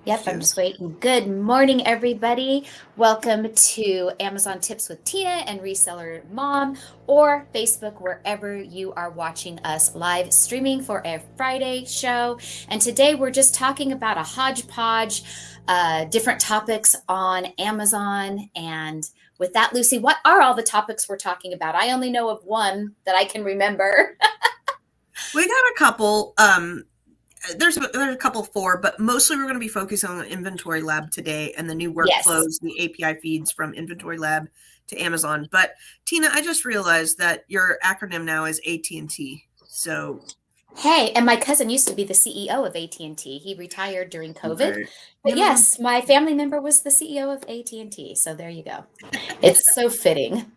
Yep, I'm just waiting. Good morning, everybody. Welcome to Amazon Tips with Tina and Reseller Mom, or Facebook, wherever you are watching us live streaming for a Friday show. And today we're just talking about a hodgepodge, different topics on Amazon. And with that, Lucy, what are all the topics we're talking about? I only know of one that I can remember. We got a couple. There's a couple four, but mostly we're going to be focusing on the Inventory Lab today and the new Yes. workflows, the API feeds from Inventory Lab to Amazon. But Tina, I just realized that your acronym now is AT&T. So Hey, and my cousin used to be the CEO of AT&T. He retired during COVID. okay, But Amazon. yes, my family member was the CEO of AT&T. So there you go. It's so fitting.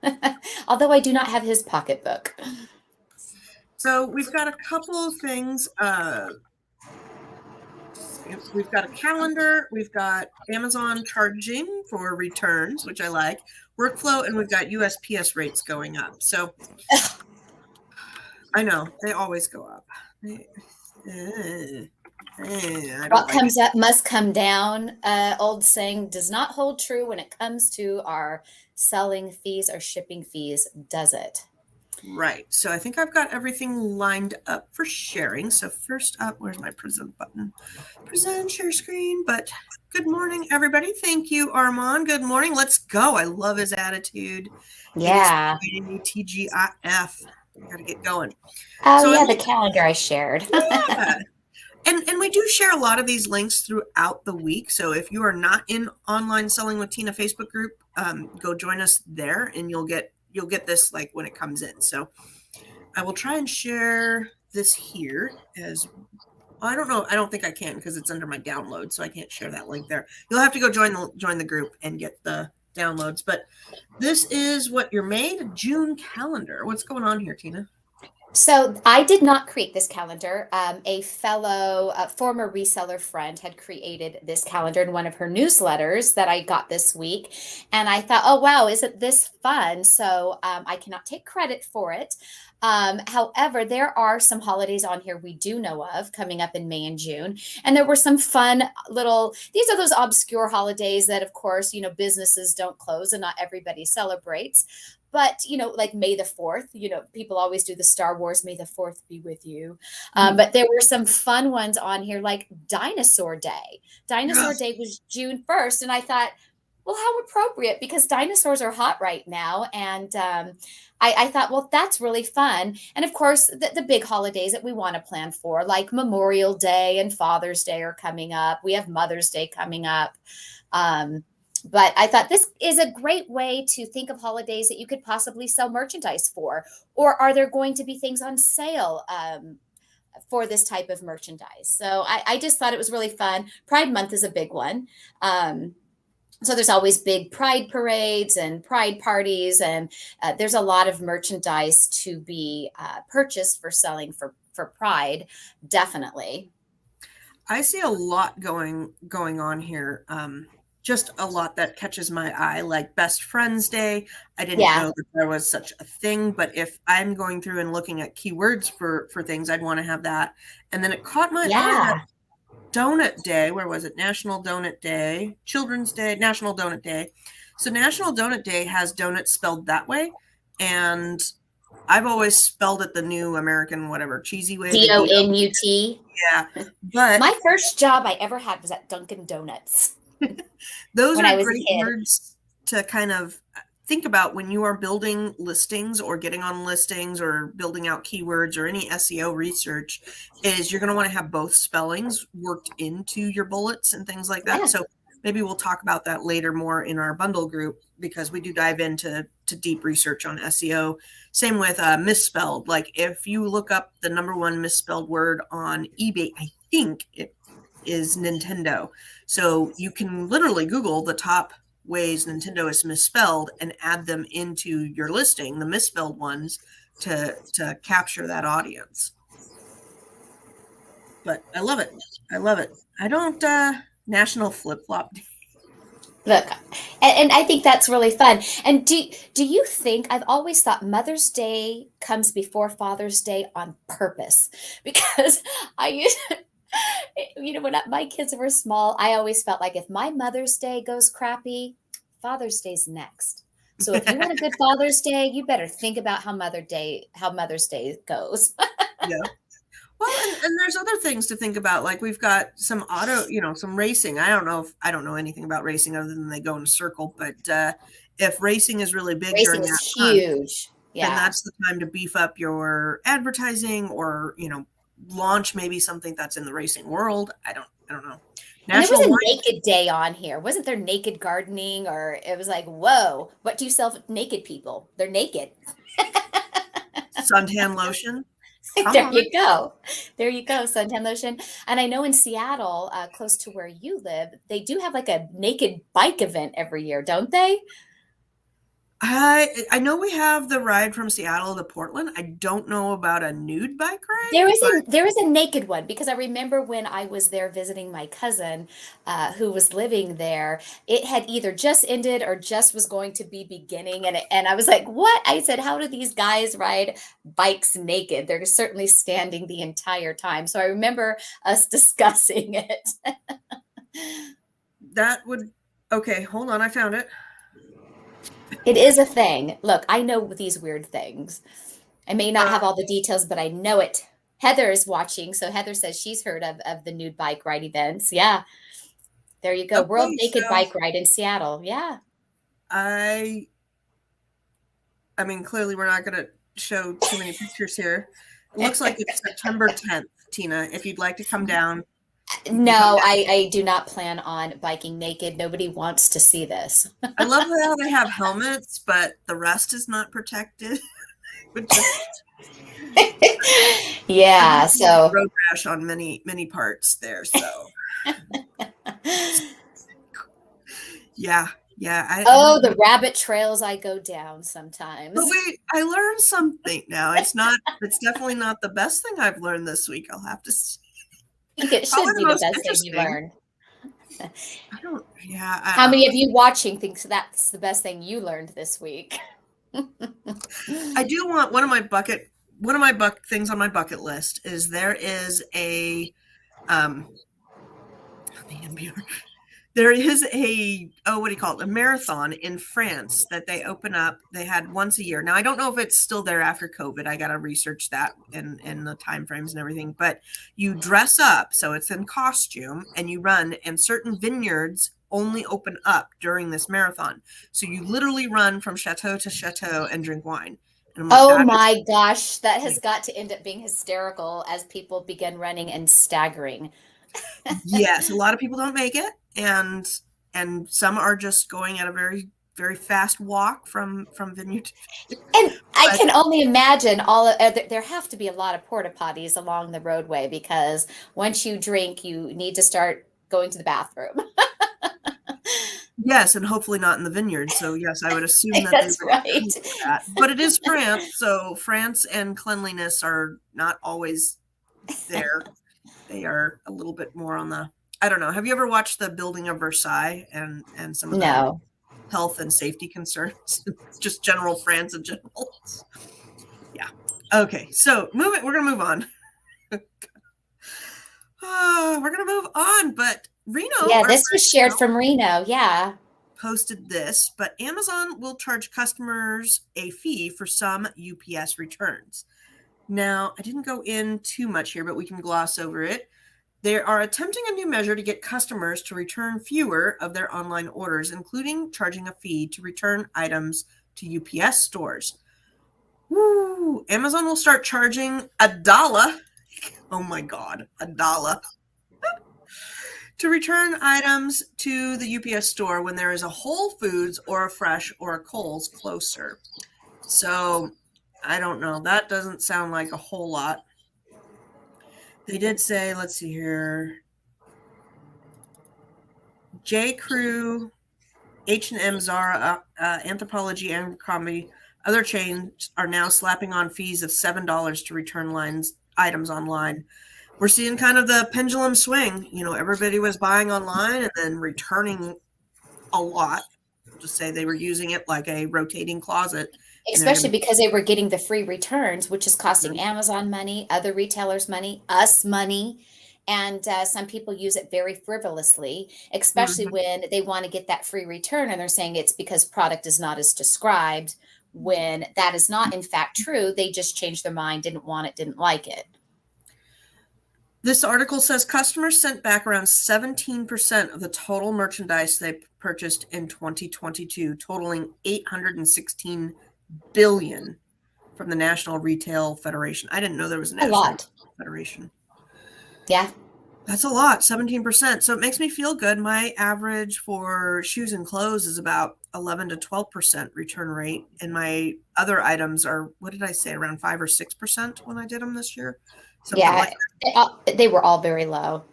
Although I do not have his pocketbook. So we've got a couple of things. We've got a calendar. We've got Amazon charging for returns, which I like, workflow, and we've got USPS rates going up. So I know they always go up. I don't What like it. comes up must come down. Old saying does not hold true when it comes to our selling fees or shipping fees, does it? Right. So I think I've got everything lined up for sharing. So first up, where's my present button? Present share screen. But good morning, everybody. Thank you, Armand. Good morning. Let's go. I love his attitude. It is Yeah. TGIF. We got to get going. Oh, So yeah, the calendar I shared. yeah. And we do share a lot of these links throughout the week. So if you are not in Online Selling with Tina Facebook group, go join us there, and you'll get this like when it comes in. So I will try and share this here as I don't know. I don't think I can because it's under my download, so I can't share that link there. You'll have to go join the group and get the downloads. But this is what you're made June calendar. What's going on here, Tina? So I did not create this calendar. A fellow former reseller friend had created this calendar in one of her newsletters that I got this week. And I thought, oh, wow, isn't this fun? So I cannot take credit for it. However, there are some holidays on here we do know of coming up in May and June. And there were some fun these are those obscure holidays that, of course, businesses don't close and not everybody celebrates. But like May the 4th, people always do the Star Wars May the 4th be with you. But there were some fun ones on here, like Dinosaur Day. Dinosaur Day was June 1st, and I thought, well, how appropriate, because dinosaurs are hot right now. And I thought, well, that's really fun. And of course, the big holidays that we want to plan for, like Memorial Day and Father's Day, are coming up. We have Mother's Day coming up. But I thought this is a great way to think of holidays that you could possibly sell merchandise for. Or are there going to be things on sale for this type of merchandise? So I just thought it was really fun. Pride Month is a big one. So there's always big pride parades and pride parties, and there's a lot of merchandise to be purchased for selling for pride, definitely. I see a lot going on here. Just a lot that catches my eye, like Best Friends Day. I didn't Yeah, know that there was such a thing, but if I'm going through and looking at keywords for things, I'd want to have that. And then it caught my eye that yeah. Donut Day. Where was it? National Donut Day, Children's Day, National Donut Day. So National Donut Day has donuts spelled that way, and I've always spelled it the new American whatever cheesy way, the D-O. Donut. Yeah, but My first job I ever had was at Dunkin' Donuts those when are I was a great kid. words to kind of think about when you are building listings or getting on listings or building out keywords or any SEO research, is you're going to want to have both spellings worked into your bullets and things like that. Yeah. So maybe we'll talk about that later more in our bundle group, because we do dive into deep research on SEO. Same with misspelled. Like if you look up the number one misspelled word on eBay, I think it is Nintendo. So you can literally Google the top ways Nintendo is misspelled and add them into your listing, the misspelled ones, to capture that audience. But I love it. I love it. I don't National Flip Flop Day. Look, and I think that's really fun. And do you think, I've always thought Mother's Day comes before Father's Day on purpose, because I used When my kids were small, I always felt like if my Mother's Day goes crappy, Father's Day's next. So if you want a good Father's Day, you better think about how Mother's Day goes. Yeah. Well, and there's other things to think about. Like we've got some some racing. I don't know anything about racing other than they go in a circle. But if racing is really big Racing during is that month, huge. then Yeah. that's the time to beef up your advertising or launch maybe something that's in the racing world. I don't know. And there was National a Wine naked day on here. Wasn't there naked gardening? Or it was like, whoa, what do you sell for naked people? They're naked. suntan lotion. Come There on. you go. There you go, suntan lotion. And I know in Seattle, close to where you live, they do have like a naked bike event every year, don't they? I know we have the ride from Seattle to Portland. I don't know about a nude bike ride, but There is a naked one because I remember when I was there visiting my cousin, who was living there. It had either just ended or just was going to be beginning, and I was like, "What?" I said, "How do these guys ride bikes naked? They're certainly standing the entire time." So I remember us discussing it. that would okay, hold on, I found it. It is a thing. Look, I know these weird things. I may not Uh, have all the details, but I know it. Heather is watching, so Heather says she's heard of the nude bike ride events. Yeah. There you go. World okay, Naked so Bike Ride in Seattle. Yeah. I I mean clearly we're not gonna show too many pictures here. It looks like it's September 10th, Tina. If you'd like to come down, you can come No, down. I do not plan on biking naked. Nobody wants to see this. I love how they have helmets, but the rest is not protected. But just I've been Yeah, seeing so road rash on many parts there. So yeah, yeah. I oh, don't the know. rabbit trails I go down But sometimes. wait, I learned something now. It's not. It's definitely not the best thing I've learned this week. I'll have to say. I think it Probably should the be the most best thing you interesting. learn. I don't. Yeah, How I don't many know. of you watching thinks that's the best thing you learned this week? I do want one of my things on my bucket list is there is a um there is a what do you call it, a marathon in France that they open up. They had once a year. Now I don't know if it's still there after COVID. I got to research that and the time frames and everything. But you dress up, so it's in costume, and you run. And certain vineyards only open up during this marathon, so you literally run from chateau to chateau and drink wine. And I'm like, Oh that is my gosh, that has got to end up being hysterical as people begin running and staggering. yes. A lot of people don't make it, and some are just going at a very fast walk from vineyard to vineyard. And I But can only imagine there have to be a lot of porta potties along the roadway because once you drink, you need to start going to the bathroom. yes, and hopefully not in the vineyard. So yes, I would assume that they That's would right. pay for that. But it is France, so France and cleanliness are not always there. They are a little bit more on the I don't know. Have you ever watched the building of Versailles and some of the No. health and safety concerns? Just general France in general. Yeah. Okay. So we're gonna move on. We're gonna move on, but Reno, Yeah, our this friend was shared Reno, from Reno. Yeah. posted this, but Amazon will charge customers a fee for some UPS returns. Now, I didn't go in too much here, but we can gloss over it. They are attempting a new measure to get customers to return fewer of their online orders, including charging a fee to return items to UPS stores. Woo! Amazon will start charging $1. Oh my God, $1 to return items to the UPS store when there is a Whole Foods or a Fresh or a Kohl's closer. So I don't know. That doesn't sound like a whole lot. They did say, let's see here, J. Crew, H&M, Zara, Anthropologie, Abercrombie, other chains are now slapping on fees of $7 to return items online. We're seeing kind of the pendulum swing. Everybody was buying online and then returning a lot. Just say they were using it like a rotating closet, and they're Especially going because they were getting the free returns, which is costing to. Amazon money, other retailers money, us money. And some people use it very frivolously, especially Mhm. when they want to get that free return and they're saying it's because product is not as described, when that is not in fact true. They just changed their mind, didn't want it, didn't like it. This article says customers sent back around 17% of the total merchandise they purchased in 2022, totaling 816 billion from the National Retail Federation. I didn't know there was a A National lot. Retail Federation. Yeah. That's a lot, 17%. So it makes me feel good. My average for shoes and clothes is about 11 to 12% return rate. And my other items are, what did I say, around 5 or 6% when I did them this year? Something like Yeah. that. They were all very low.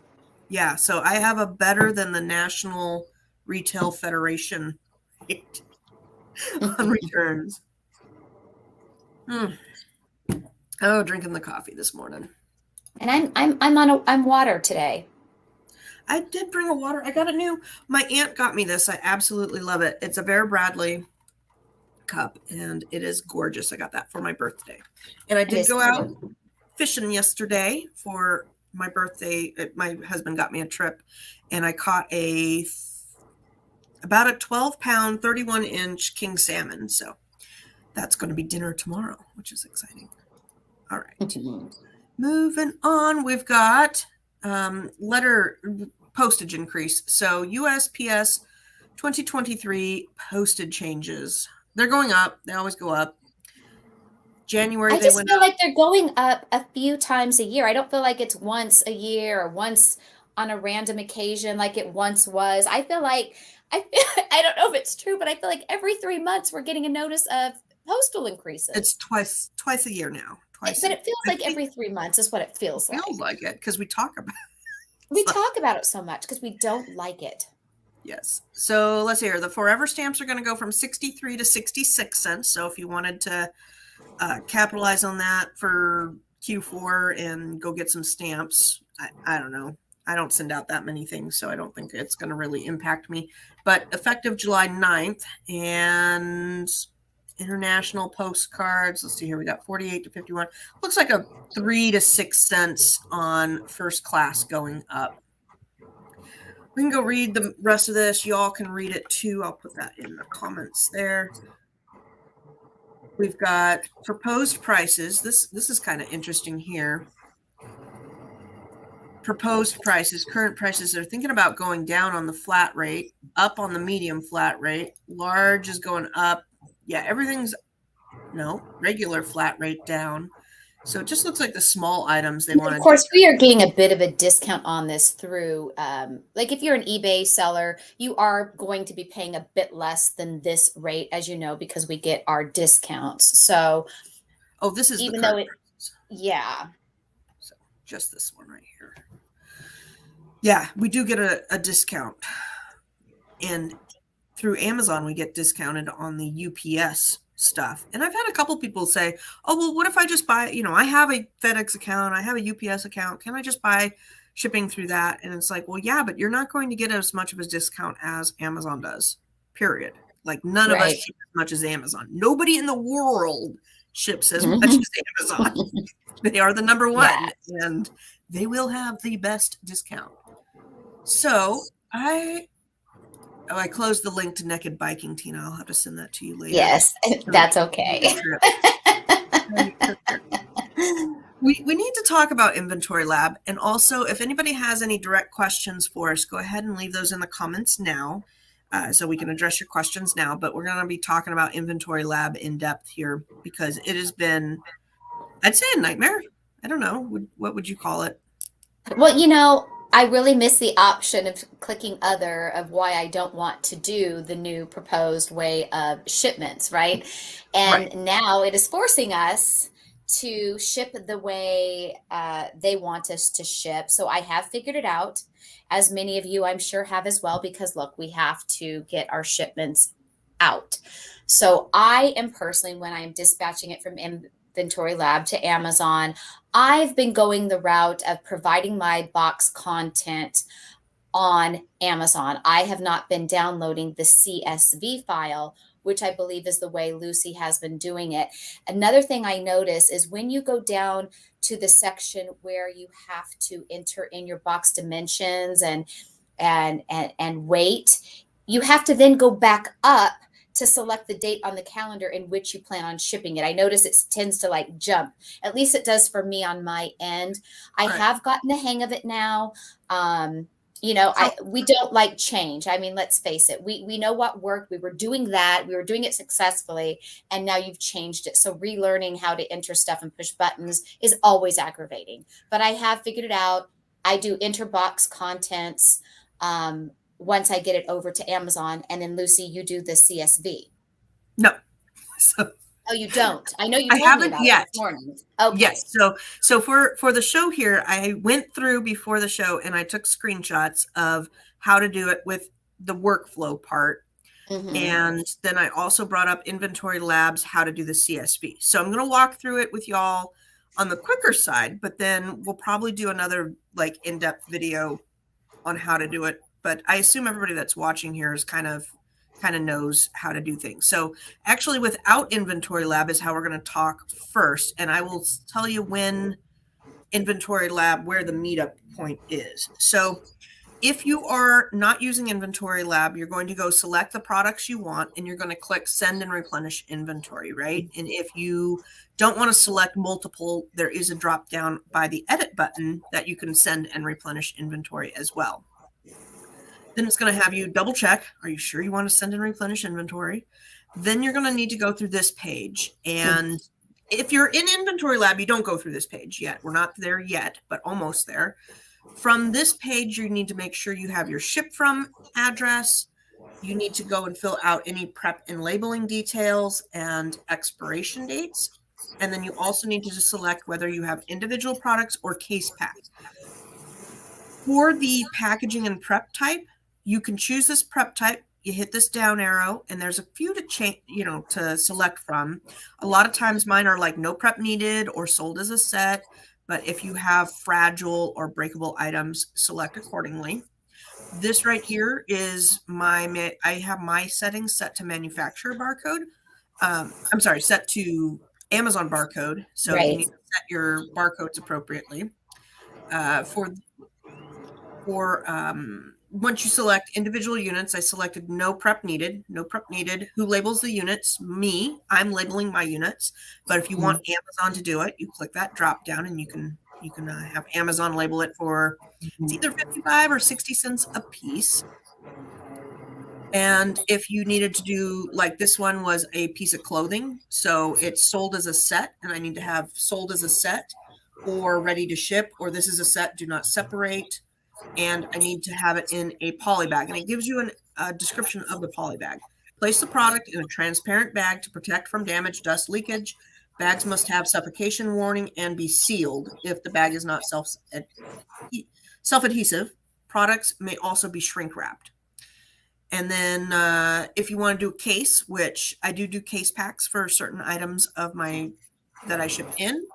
Yeah. So I have a better than the National Retail Federation rate on returns. Mm. Oh, drinking the coffee this morning. And I'm water today. I did bring a water. I got a new, my aunt got me this. I absolutely love it. It's a Vera Bradley cup and it is gorgeous. I got that for my birthday. And I It did is go out cute. fishing yesterday for my birthday. My husband got me a trip and I caught about a 12-pound, 31-inch king salmon. So that's going to be dinner tomorrow, which is exciting. All right. Moving on, we've got letter postage increase. So USPS 2023 postage changes. They're going up. They always go up. January I they just went feel up. like they're going up a few times a year. I don't feel like it's once a year or once on a random occasion like it once was. I feel like I don't know if it's true, but I feel like every 3 months we're getting a notice of postal It's increases. twice a year now. Twice a But year. it feels I like think every 3 months is what it it feels feels like. like it because we talk about We it. talk about it so much because we don't like it. Yes. So let's see here. The forever stamps are going to go from 63 to 66 cents. So if you wanted to capitalize on that for Q4 and go get some stamps, I don't know. I don't send out that many things, so I don't think it's going to really impact me. But effective July 9th, and international postcards, let's see here, we got 48 to 51. Looks like a 3 to 6 cents on first class going up. We can go read the rest of this. Y'all can read it too. I'll put that in the comments there. We've got proposed prices. This is kind of interesting here. Proposed prices, current prices, they're thinking about going down on the flat rate, up on the medium flat rate. Large is going up. Yeah, everything's regular flat rate down. So it just looks like the small items they Of want to course, we are getting a bit of a discount on this through, like if you're an eBay seller, you are going to be paying a bit less than this rate, as you know, because we get our discounts. So Oh, this is the even though current it, prices. yeah, So just this one right here. Yeah, we do get a discount. And through Amazon, we get discounted on the UPS stuff. And I've had a couple people say, oh, well, what if I just buy, I have a FedEx account, I have a UPS account. Can I just buy shipping through that? And it's like, well, yeah, but you're not going to get as much of a discount as Amazon does, period. Like none of us right. ship as much as Amazon. Nobody in the world ships as much as Amazon. They are the number Yeah. one and they will have the best discount. So I closed the link to Naked Biking, Tina. I'll have to send that to you later. Yes, that's okay. We need to talk about Inventory Lab. And also, if anybody has any direct questions for us, go ahead and leave those in the comments now so we can address your questions now. But we're going to be talking about Inventory Lab in depth here because it has been, I'd say, a nightmare. I don't know. What would you call it? Well, I really miss the option of clicking other of why I don't want to do the new proposed way of shipments, right? Right. And now it is forcing us to ship the way they want us to ship. So I have figured it out, as many of you I'm sure have as well, because look, we have to get our shipments out. So I am personally, when I'm dispatching it from Inventory Lab to Amazon, I've been going the route of providing my box content on Amazon. I have not been downloading the CSV file which I believe is the way Lucy has been doing it. Another thing I notice is when you go down to the section where you have to enter in your box dimensions and weight, you have to then go back up to select the date on the calendar in which you plan on shipping it. I notice it tends to like jump. At least it does for me on my end. I Right. have gotten the hang of it now. You know, So we don't like change. I mean, let's face it. We know what worked. We were doing that. We were doing it successfully, and now you've changed it. So relearning how to enter stuff and push buttons is always aggravating. But I have figured it out. I do interbox contents. Once I get it over to Amazon. And then Lucy, you do the CSV. no. So Oh, you don't. I know you I told me haven't about it yet. this morning. Okay. Yes. So for the show here, I went through before the show and I took screenshots of how to do it with the workflow part. And then I also brought up Inventory Labs, how to do the CSV. So I'm going to walk through it with y'all on the quicker side, but then we'll probably do another like in-depth video on how to do it. But I assume everybody that's watching here is kind of knows how to do things. So actually without Inventory Lab is how we're going to talk first. And I will tell you when Inventory Lab, where the meetup point is. So if you are not using Inventory Lab, you're going to go select the products you want and you're going to click send and replenish inventory, right? And if you don't want to select multiple, there is a drop down by the edit button that you can send and replenish inventory as well. Then it's going to have you double check. Are you sure you want to send and replenish inventory? Then you're going to need to go through this page. And if you're in Inventory Lab, you don't go through this page yet. We're not there yet, but almost there. From this page, you need to make sure you have your ship from address. You need to go and fill out any prep and labeling details and expiration dates. And then you also need to just select whether you have individual products or case pack. For the packaging and prep type, you can choose this prep type. You hit this down arrow and there's a few to change, to select from. A lot of times mine are like no prep needed or sold as a set. But if you have fragile or breakable items, select accordingly. This right here is I have my settings set to manufacturer barcode. I'm sorry, set to Amazon barcode. So Right. you need to set your barcodes appropriately. Once you select individual units, I selected no prep needed. Who labels the units? Me. I'm labeling my units. But if you want Amazon to do it, you click that drop down and you can have Amazon label it for it's either 55 or 60 cents a piece. And if you needed to do, like this one was a piece of clothing, so it's sold as a set, and I need to have sold as a set or ready to ship, or this is a set, do not separate. And I need to have it in a poly bag. And it gives you a description of the poly bag. Place the product in a transparent bag to protect from damage, dust, leakage. Bags must have suffocation warning and be sealed if the bag is not self-adhesive. Products may also be shrink wrapped. And then if you want to do a case, which I do case packs for certain items of that I ship in,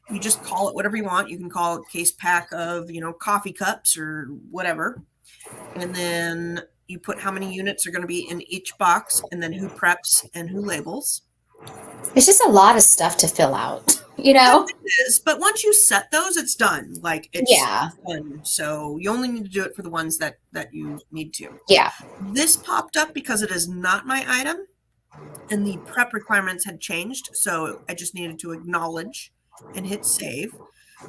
you just call it whatever you want. You can call it case pack of, coffee cups or whatever. And then you put how many units are going to be in each box and then who preps and who labels. It's just a lot of stuff to fill out, It is, but once you set those, it's done. Like it's done. So you only need to do it for the ones that you need to. Yeah. This popped up because it is not my item and the prep requirements had changed. So I just needed to acknowledge and hit save.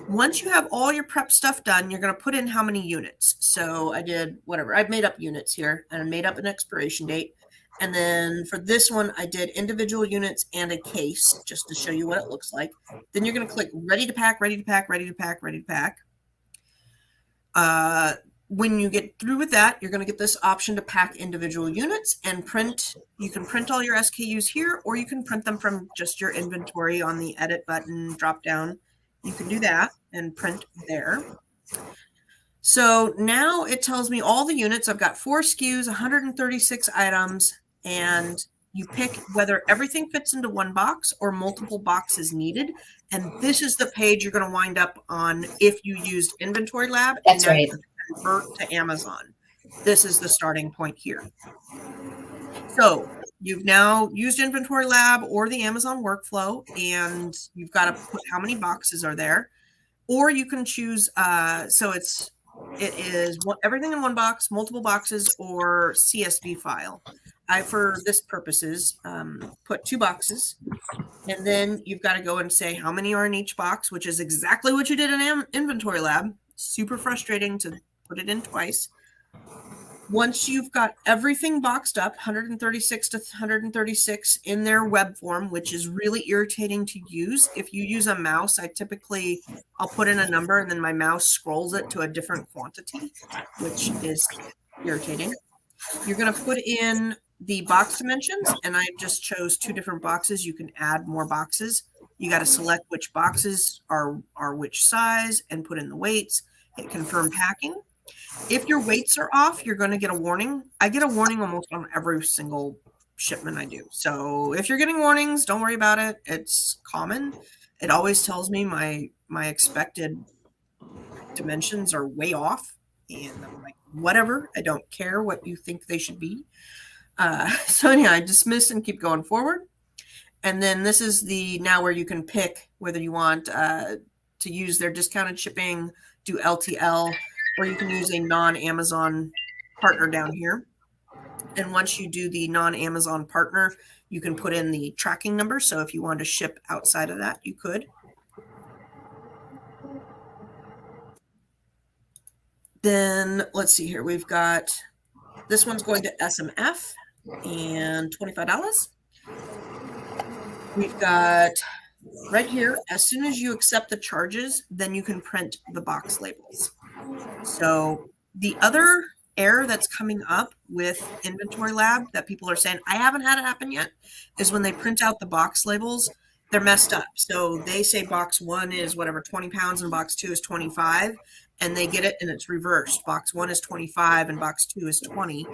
Once you have all your prep stuff done, you're going to put in how many units. So I did whatever. I've made up units here and I made up an expiration date. And then for this one, I did individual units and a case just to show you what it looks like. Then you're going to click ready to pack, ready to pack, ready to pack, ready to pack. When you get through with that, you're going to get this option to pack individual units and print. You can print all your SKUs here, or you can print them from just your inventory on the edit button drop down. You can do that and print there. So now it tells me all the units. I've got 4 SKUs, 136 items, and you pick whether everything fits into one box or multiple boxes needed. And this is the page you're going to wind up on if you used Inventory Lab. That's right. Convert to Amazon. This is the starting point here. So You've now used Inventory Lab or the Amazon workflow, and you've got to put how many boxes are there. Or you can choose, so it is everything in one box, multiple boxes, or CSV file. I, for this purposes, put 2 boxes, and then you've got to go and say how many are in each box, which is exactly what you did in Inventory Lab. Super frustrating to put it in twice. Once you've got everything boxed up, 136 to 136 in their web form, which is really irritating to use. If you use a mouse, I'll put in a number and then my mouse scrolls it to a different quantity, which is irritating. You're going to put in the box dimensions, and I just chose 2 different boxes. You can add more boxes. You got to select which boxes are which size and put in the weights, hit confirm packing. If your weights are off, you're going to get a warning. I get a warning almost on every single shipment I do. So if you're getting warnings, don't worry about it. It's common. It always tells me my expected dimensions are way off. And I'm like, whatever. I don't care what you think they should be. So anyhow, I dismiss and keep going forward. And then this is the now where you can pick whether you want to use their discounted shipping, do LTL, or you can use a non-Amazon partner down here. And once you do the non-Amazon partner, you can put in the tracking number. So if you want to ship outside of that, you could. Then let's see here. We've got, this one's going to SMF and $25. We've got right here, as soon as you accept the charges, then you can print the box labels. So the other error that's coming up with Inventory Lab that people are saying, I haven't had it happen yet, is when they print out the box labels, they're messed up. So they say box 1 is whatever, 20 pounds and box 2 is 25, and they get it and it's reversed. Box 1 is 25 and box 2 is 20.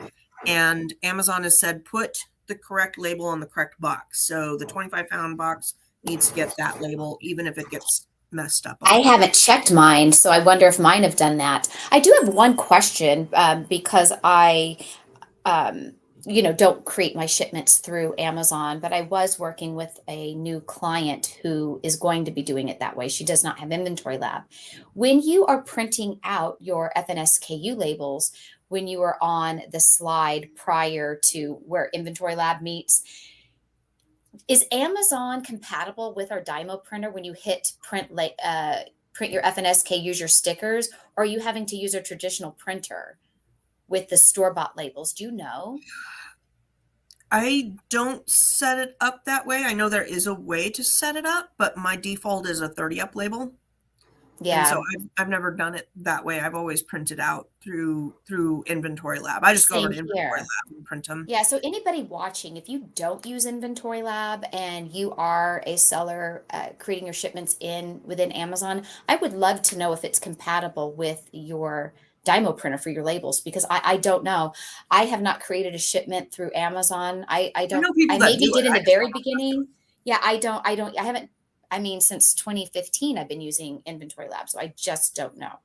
And Amazon has said, put the correct label on the correct box. So the 25-pound box needs to get that label, even if it gets messed up. I haven't checked mine, so I wonder if mine have done that. I do have one question because I, don't create my shipments through Amazon, but I was working with a new client who is going to be doing it that way. She does not have Inventory Lab. When you are printing out your FNSKU labels, when you are on the slide prior to where Inventory Lab meets, is Amazon compatible with our Dymo printer when you hit print your FNSK, use your stickers, or are you having to use a traditional printer with the store-bought labels? Do you know? I don't set it up that way. I know there is a way to set it up, but my default is a 30 up label. Yeah. And so I've never done it that way. I've always printed out through Inventory Lab. I just go over to Inventory Lab and print them. Yeah. So anybody watching, if you don't use Inventory Lab and you are a seller creating your shipments within Amazon, I would love to know if it's compatible with your Dymo printer for your labels, because I don't know. I have not created a shipment through Amazon. I don't. I know people I that maybe do did it. in the very beginning. Yeah. I haven't. I mean, since 2015, I've been using Inventory Lab, so I just don't know.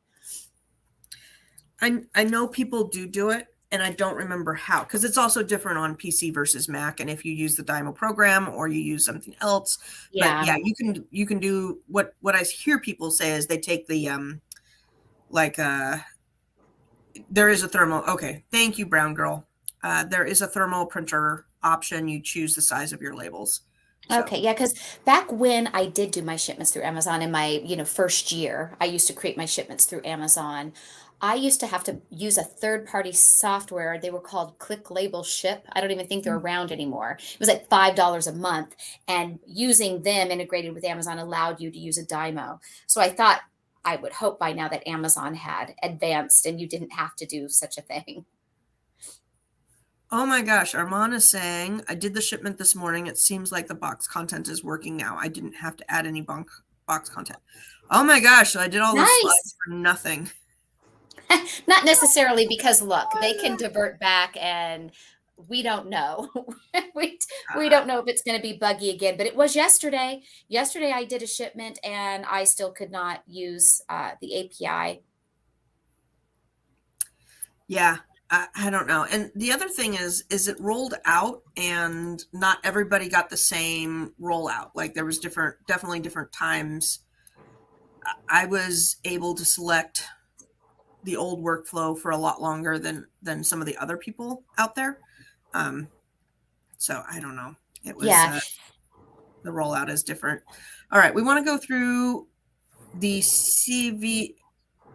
I know people do it, and I don't remember how, because it's also different on PC versus Mac, and if you use the Dymo program or you use something else. Yeah. But yeah, you can do what I hear people say is they take the there is a thermal. Okay, thank you, Brown Girl. There is a thermal printer option. You choose the size of your labels. So. Okay, yeah, because back when I did do my shipments through Amazon in my, first year, I used to create my shipments through Amazon. I used to have to use a third-party software. They were called Click Label Ship. I don't even think they're around anymore. It was like $5 a month, and using them integrated with Amazon allowed you to use a Dymo. So I would hope by now that Amazon had advanced and you didn't have to do such a thing. Oh my gosh, Armand is saying, I did the shipment this morning. It seems like the box content is working now. I didn't have to add any box content. Oh my gosh, so I did all those slides for nothing. Not necessarily, because look, they can divert back and we don't know. we don't know if it's going to be buggy again, but it was yesterday. Yesterday I did a shipment and I still could not use the API. Yeah. I don't know. And the other thing is it rolled out and not everybody got the same rollout. Like there was definitely different times. I was able to select the old workflow for a lot longer than some of the other people out there. So I don't know. It was Yeah. the rollout is different. All right, we want to go through the CSV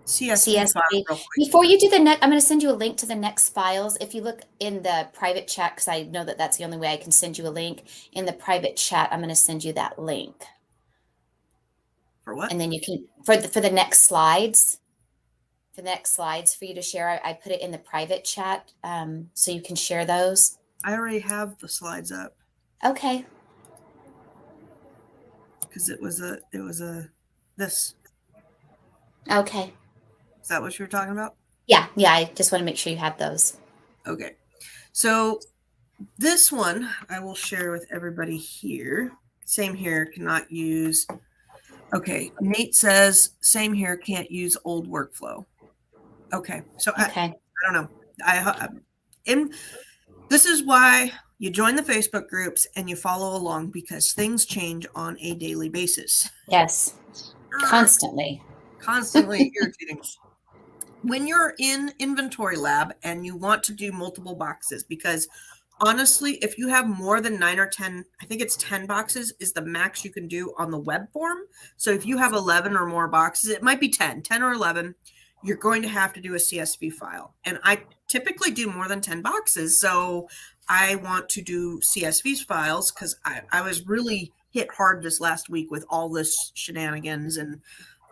file CSV. real quick. Before you do the next, I'm going to send you a link to the next files. If you look in the private chat, because I know that that's the only way I can send you a link. In the private chat, I'm going to send you that link. For what? And then you can, for the next slides, for the next slides for you to share, I put it in the private chat, so you can share those. I already have the slides up Okay. because it was this. Okay. Is that what you were talking about? Yeah. Yeah. I just want to make sure you have those. Okay. So this one I will share with everybody here. Same here, cannot use. Okay. Nate says same here, can't use old workflow. Okay. So Okay. I don't know. This is why you join the Facebook groups and you follow along because things change on a daily basis. Yes. Constantly. Constantly irritating. When you're in Inventory Lab and you want to do multiple boxes, because honestly, if you have more than 9 or 10, I think it's 10 boxes is the max you can do on the web form. So if you have 11 or more boxes, it might be 10 or 11, you're going to have to do a CSV file. And I typically do more than 10 boxes. So I want to do CSV files because I was really hit hard this last week with all this shenanigans, and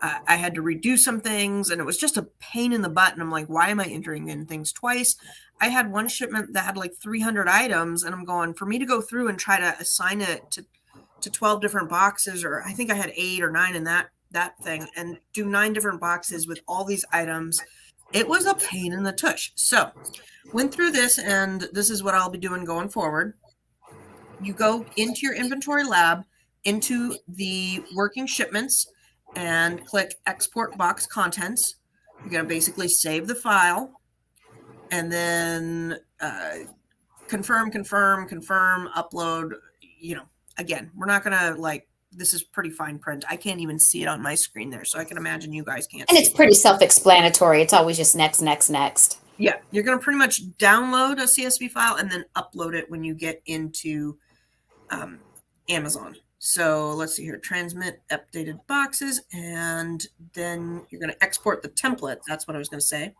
I had to redo some things, and it was just a pain in the butt. And I'm like, why am I entering in things twice? I had one shipment that had like 300 items, and I'm going, for me to go through and try to assign it to 12 different boxes, or I think I had 8 or 9 in that thing, and do 9 different boxes with all these items. It was a pain in the tush. So went through this, and this is what I'll be doing going forward. You go into your Inventory Lab, into the working shipments, and click Export Box Contents. You're going to basically save the file, and then confirm, upload. Again, we're not going to this is pretty fine print. I can't even see it on my screen there, so I can imagine you guys can't. And it's pretty self-explanatory. It's always just next. Yeah, you're going to pretty much download a CSV file and then upload it when you get into Amazon. So let's see here, transmit updated boxes, and then you're going to export the template. That's what I was going to say.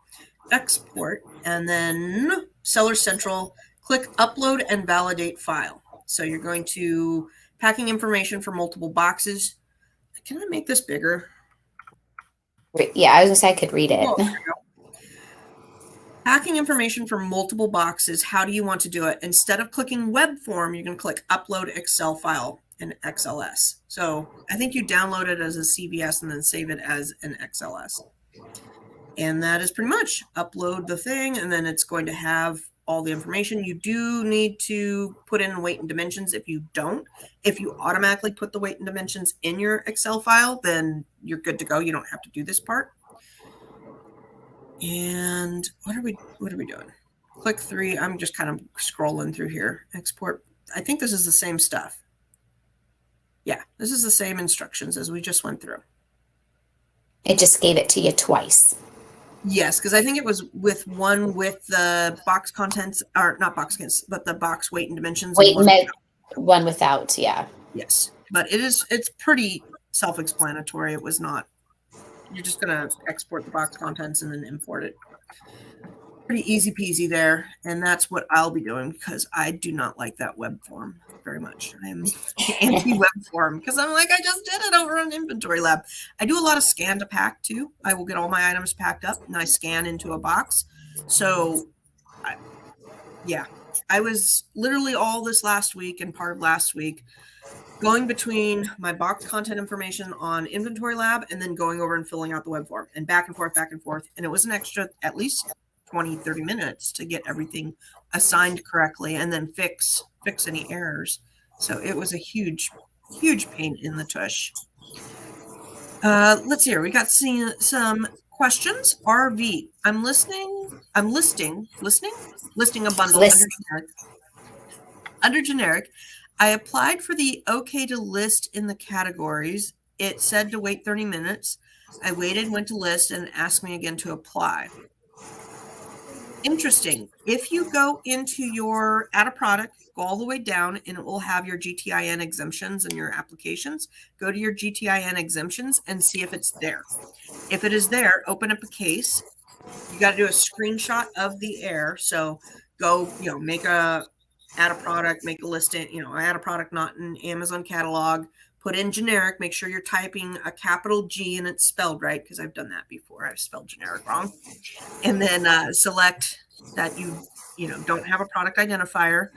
Export, and then Seller Central, click upload and validate file. So you're going to packing information for multiple boxes. Can I make this bigger? Yeah, I was gonna say I could read it. Oh, there we go. Packing information for multiple boxes. How do you want to do it? Instead of clicking web form, you're going to click upload Excel file in XLS. So I think you download it as a CVS and then save it as an XLS. And that is pretty much upload the thing, and then it's going to have all the information. You do need to put in weight and dimensions. If you don't, if you automatically put the weight and dimensions in your Excel file, then you're good to go. You don't have to do this part. And what are we doing? Click 3. I'm just kind of scrolling through here. Export. I think this is the same stuff. Yeah, this is the same instructions as we just went through. It just gave it to you twice. Yes, because I think it was with the box contents, or not box contents, but the box weight and dimensions. One without, yeah. Yes, but it's pretty self-explanatory. It was not. You're just gonna export the box contents and then import it. Pretty easy peasy there, and that's what I'll be doing because I do not like that web form very much. I am anti-web form because I'm like, I just did it over on Inventory Lab. I do a lot of scan to pack too. I will get all my items packed up and I scan into a box. So, I was literally all this last week and part of last week going between my box content information on Inventory Lab and then going over and filling out the web form and back and forth. And it was an extra at least 20-30 minutes to get everything assigned correctly and then fix any errors. So it was a huge pain in the tush. Let's see here. We got some questions. RV. I'm listing a bundle under List. generic. Under generic, I applied for the okay to list in the categories. It said to wait 30 minutes. I waited, went to list, and asked me again to apply. Interesting. If you go into your add a product, go all the way down, and it will have your GTIN exemptions and your applications. Go to your GTIN exemptions and see if it's there. If it is there, open up a case. You got to do a screenshot of the error. So go, add a product, make a listing, add a product not in Amazon catalog, put in generic, make sure you're typing a capital G and it's spelled right, because I've done that before. I've spelled generic wrong. And then select that you don't have a product identifier.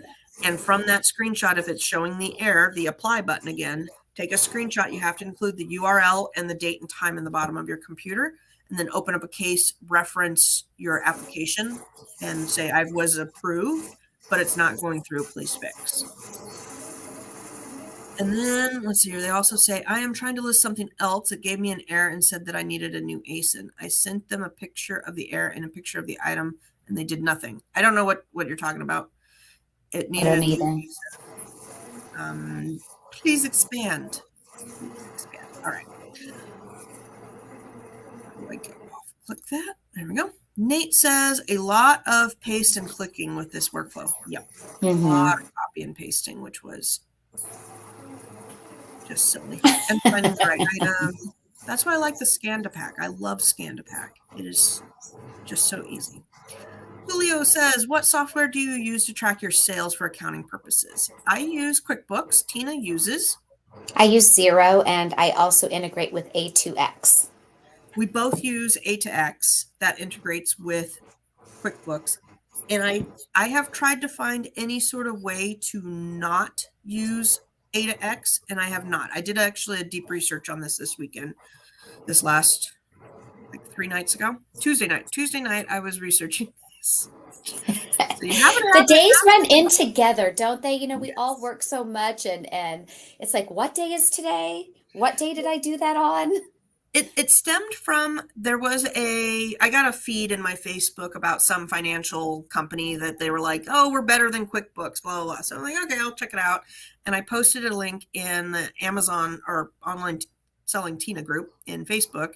And from that screenshot, if it's showing the error, the apply button again, take a screenshot. You have to include the URL and the date and time in the bottom of your computer, and then open up a case, reference your application, and say, I was approved, but it's not going through, please fix. And then let's see here. They also say, I am trying to list something else. It gave me an error and said that I needed a new ASIN. I sent them a picture of the error and a picture of the item, and they did nothing. I don't know what you're talking about. It needed a new ASIN. Please expand. All right. Click that. There we go. Nate says a lot of paste and clicking with this workflow. Yep. A lot of copy and pasting, which was just silly. And finding the right item. That's why I like the scan to pack. I love scan to pack. It is just so easy. Julio says, what software do you use to track your sales for accounting purposes? I use QuickBooks. Tina uses. I use Xero, and I also integrate with A2X. We both use A2X that integrates with QuickBooks. And I have tried to find any sort of way to not use A2X, and I have not. I did actually a deep research on this weekend, this last, 3 nights ago. Tuesday night, I was researching this. So the days run in together, don't they? We all work so much, and it's like, what day is today? What day did I do that on? It stemmed from, I got a feed in my Facebook about some financial company that they were like, oh, we're better than QuickBooks, blah, blah, blah. So I'm like, okay, I'll check it out. And I posted a link in the Amazon or online selling Tina group in Facebook.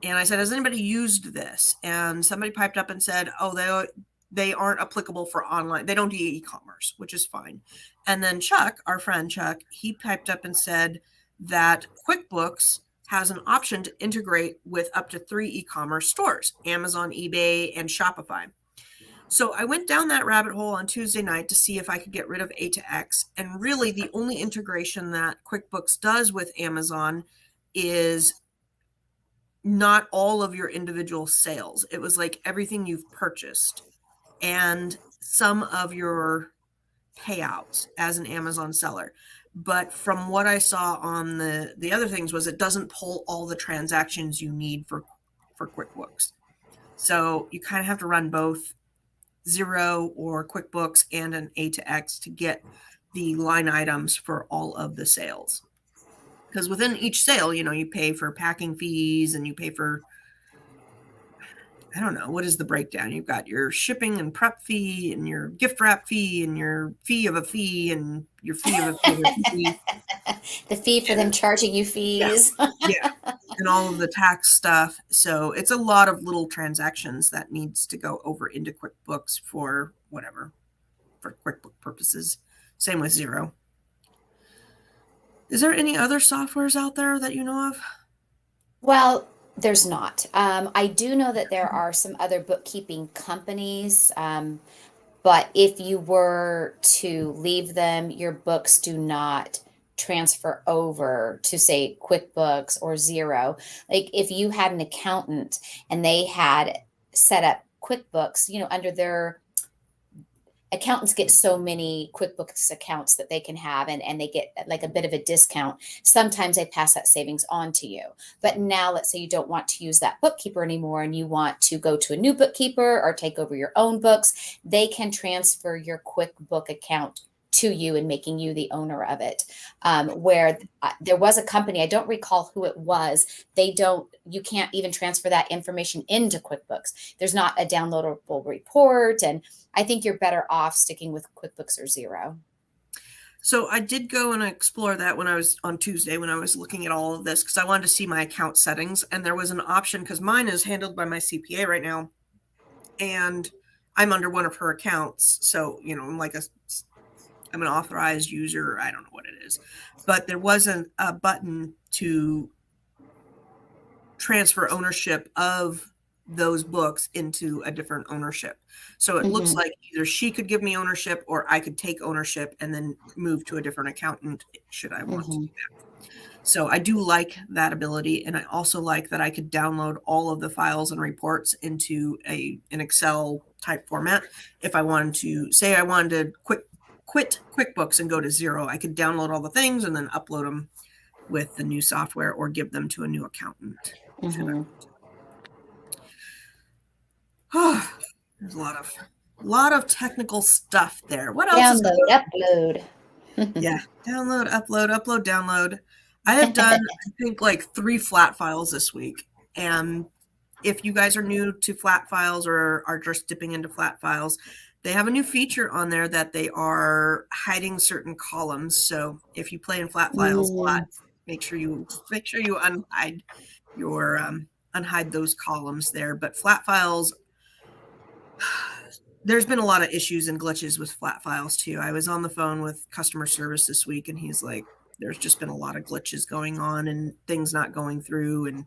And I said, has anybody used this? And somebody piped up and said, oh, they aren't applicable for online. They don't do e-commerce, which is fine. And then Chuck, our friend Chuck, he piped up and said that QuickBooks has an option to integrate with up to 3 e-commerce stores, Amazon, eBay, and Shopify. So I went down that rabbit hole on Tuesday night to see if I could get rid of A2X. And really the only integration that QuickBooks does with Amazon is not all of your individual sales. It was like everything you've purchased and some of your payouts as an Amazon seller. But from what I saw on the other things was it doesn't pull all the transactions you need for QuickBooks. So you kind of have to run both Xero or QuickBooks and an A2X to get the line items for all of the sales. Because within each sale, you pay for packing fees and you pay for, I don't know, what is the breakdown? You've got your shipping and prep fee and your gift wrap fee and your fee of a fee and your fee of a fee. The fee for them charging you fees. Yeah. And all of the tax stuff. So it's a lot of little transactions that needs to go over into QuickBooks for QuickBook purposes. Same with Xero. Is there any other softwares out there that you know of? Well, there's not. I do know that there are some other bookkeeping companies, but if you were to leave them, your books do not transfer over to, say, QuickBooks or Xero. Like if you had an accountant and they had set up QuickBooks, under their accountants get so many QuickBooks accounts that they can have, and they get like a bit of a discount. Sometimes they pass that savings on to you. But now let's say you don't want to use that bookkeeper anymore and you want to go to a new bookkeeper or take over your own books, they can transfer your QuickBook account to you and making you the owner of it. Where there was a company, I don't recall who it was. You can't even transfer that information into QuickBooks. There's not a downloadable report. And I think you're better off sticking with QuickBooks or Xero. So I did go and explore that when I was on Tuesday, when I was looking at all of this, because I wanted to see my account settings. And there was an option, because mine is handled by my CPA right now, and I'm under one of her accounts. So, I'm an authorized user. I don't know what it is, but there wasn't a button to transfer ownership of those books into a different ownership. So it looks like either she could give me ownership or I could take ownership and then move to a different accountant should I want to do that. So I do like that ability. And I also like that I could download all of the files and reports into an Excel type format. If I wanted to, say I wanted to quit QuickBooks and go to Xero, I could download all the things and then upload them with the new software or give them to a new accountant. There's a lot of technical stuff there. What else? Upload. Yeah, download, upload, download. I have done, I think, like 3 flat files this week. And if you guys are new to flat files or are just dipping into flat files, they have a new feature on there that they are hiding certain columns. So if you play in flat files a lot, make sure you unhide those columns there. But flat files, there's been a lot of issues and glitches with flat files too. I was on the phone with customer service this week, and he's like, there's just been a lot of glitches going on and things not going through. And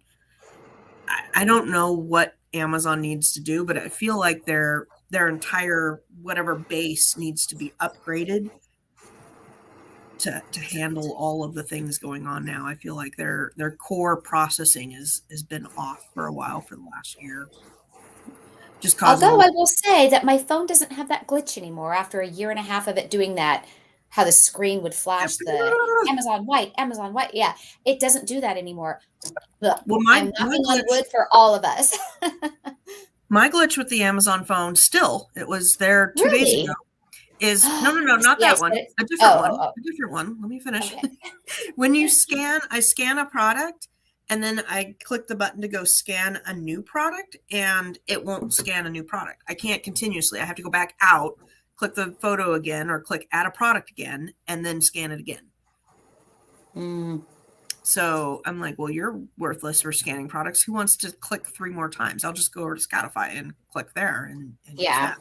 I don't know what Amazon needs to do, but I feel like their entire whatever base needs to be upgraded to handle all of the things going on now. I feel like their core processing has been off for a while, for the last year. Although I will say that my phone doesn't have that glitch anymore after a year and a half of it doing that, how the screen would flash the Amazon white. Yeah, it doesn't do that anymore. Look, I'm knocking on wood for all of us. My glitch with the Amazon phone, still, it was there 2 days ago, is no, not that one. A different one. Let me finish. Okay. When you I scan a product, and then I click the button to go scan a new product, and it won't scan a new product. I can't continuously. I have to go back out, click the photo again, or click add a product again, and then scan it again. So I'm like, well, you're worthless for scanning products. Who wants to click 3 more times? I'll just go over to Spotify and click there and use that.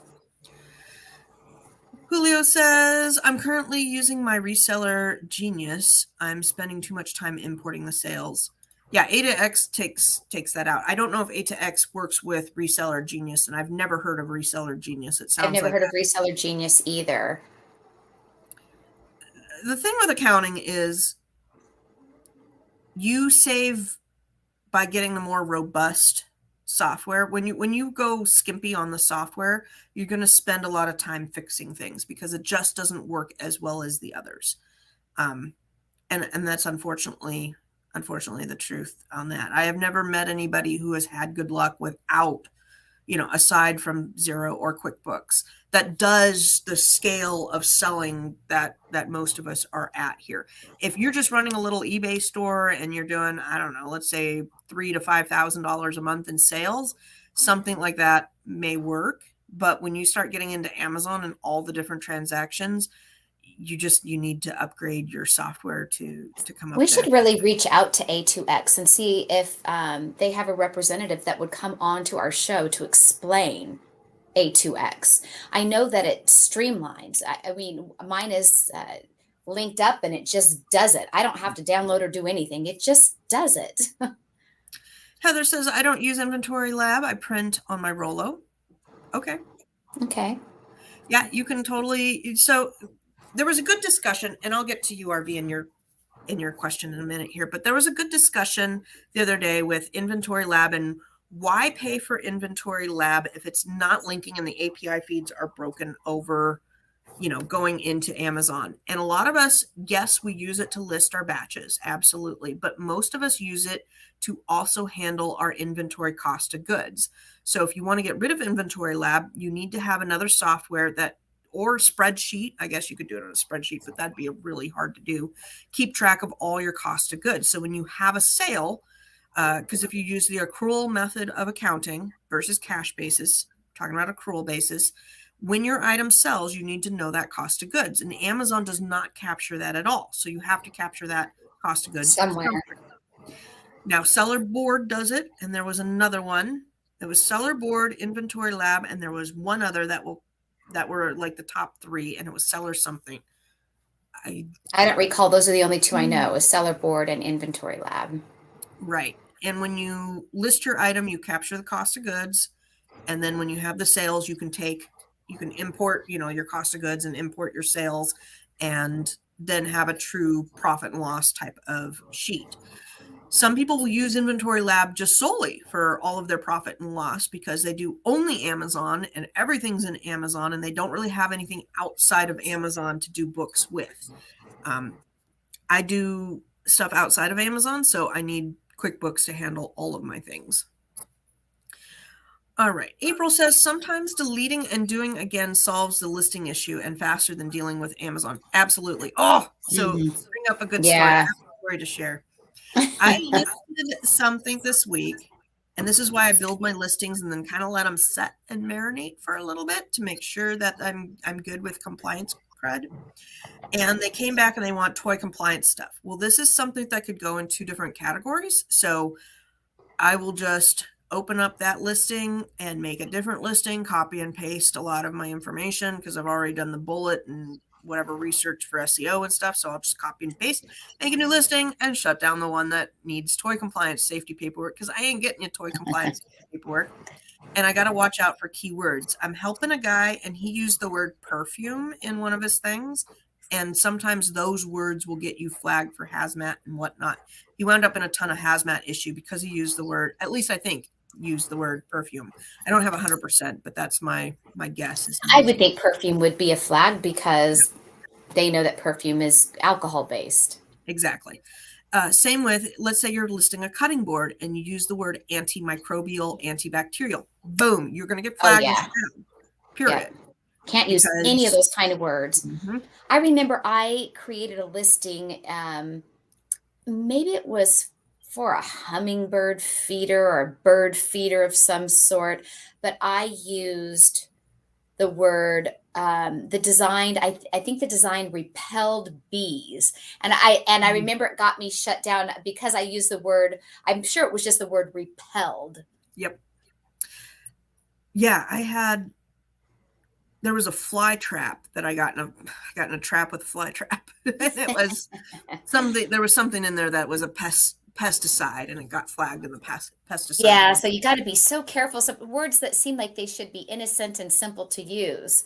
Julio says, I'm currently using my Reseller Genius. I'm spending too much time importing the sales. Yeah, A2X takes that out. I don't know if A2X works with Reseller Genius, and I've never heard of Reseller Genius. I've never heard of Reseller Genius either. The thing with accounting is you save by getting the more robust software. When you go skimpy on the software, you're going to spend a lot of time fixing things because it just doesn't work as well as the others. And that's unfortunately the truth on that. I have never met anybody who has had good luck without, aside from Xero or QuickBooks, that does the scale of selling that most of us are at here. If you're just running a little eBay store and you're doing, I don't know, let's say $3,000 to $5,000 a month in sales, something like that may work. But when you start getting into Amazon and all the different transactions, you need to upgrade your software to come up. We should really reach out to A2X and see if they have a representative that would come on to our show to explain A2X. I know that it streamlines. I mean, mine is linked up and it just does it. I don't have to download or do anything. It just does it. Heather says, I don't use Inventory Lab. I print on my Rollo. Okay. Yeah, you can totally. So there was a good discussion, and I'll get to you, RV, in your question in a minute here, but there was a good discussion the other day with Inventory Lab and why pay for Inventory Lab if it's not linking and the API feeds are broken over, going into Amazon. And a lot of us, yes, we use it to list our batches, absolutely, but most of us use it to also handle our inventory cost of goods. So if you want to get rid of Inventory Lab, you need to have another software or spreadsheet. I guess you could do it on a spreadsheet, but that'd be really hard to do. Keep track of all your cost of goods. So when you have a sale, because if you use the accrual method of accounting versus cash basis, talking about accrual basis, when your item sells, you need to know that cost of goods. And Amazon does not capture that at all. So you have to capture that cost of goods Somewhere. somewhere. Now, Seller Board does it, and there was another one. There was Seller Board, Inventory Lab, and there was one other that were like the top three, and it was Seller something. I don't recall. Those are the only two I know, is Seller Board and Inventory Lab. Right. And when you list your item, you capture the cost of goods. And then when you have the sales, you can import, your cost of goods and import your sales and then have a true profit and loss type of sheet. Some people will use Inventory Lab just solely for all of their profit and loss because they do only Amazon and everything's in Amazon and they don't really have anything outside of Amazon to do books with. I do stuff outside of Amazon, so I need QuickBooks to handle all of my things. All right. April says, sometimes deleting and doing again solves the listing issue and faster than dealing with Amazon. Absolutely. Oh, so bring up a good story. I have a story to share. I listed something this week, and this is why I build my listings and then kind of let them set and marinate for a little bit to make sure that I'm good with compliance cred. And they came back and they want toy compliance stuff. Well, this is something that could go in two different categories. So I will just open up that listing and make a different listing, copy and paste a lot of my information because I've already done the bullet and whatever research for SEO and stuff. So I'll just copy and paste, make a new listing, and shut down the one that needs toy compliance safety paperwork because I ain't getting you toy compliance paperwork. And I got to watch out for keywords. I'm helping a guy and he used the word perfume in one of his things. And sometimes those words will get you flagged for hazmat and whatnot. He wound up in a ton of hazmat issue because he used the word, at least I think, used the word perfume. I don't have 100%, but that's my guess. I would think perfume would be a flag because they know that perfume is alcohol based. Exactly. Same with, let's say you're listing a cutting board and you use the word antimicrobial, antibacterial. Boom, you're going to get flagged. Period. Can't use any of those kind of words. I remember I created a listing, maybe it was for a hummingbird feeder or a bird feeder of some sort, but I used the word, the design, I think the design repelled bees. And I remember it got me shut down because I used the word, I'm sure it was just the word repelled. Yep. Yeah, there was a fly trap that I got in a trap with a fly trap. It was there was something in there that was a pesticide and it got flagged in the pesticide. Yeah, so you got to be so careful. Some words that seem like they should be innocent and simple to use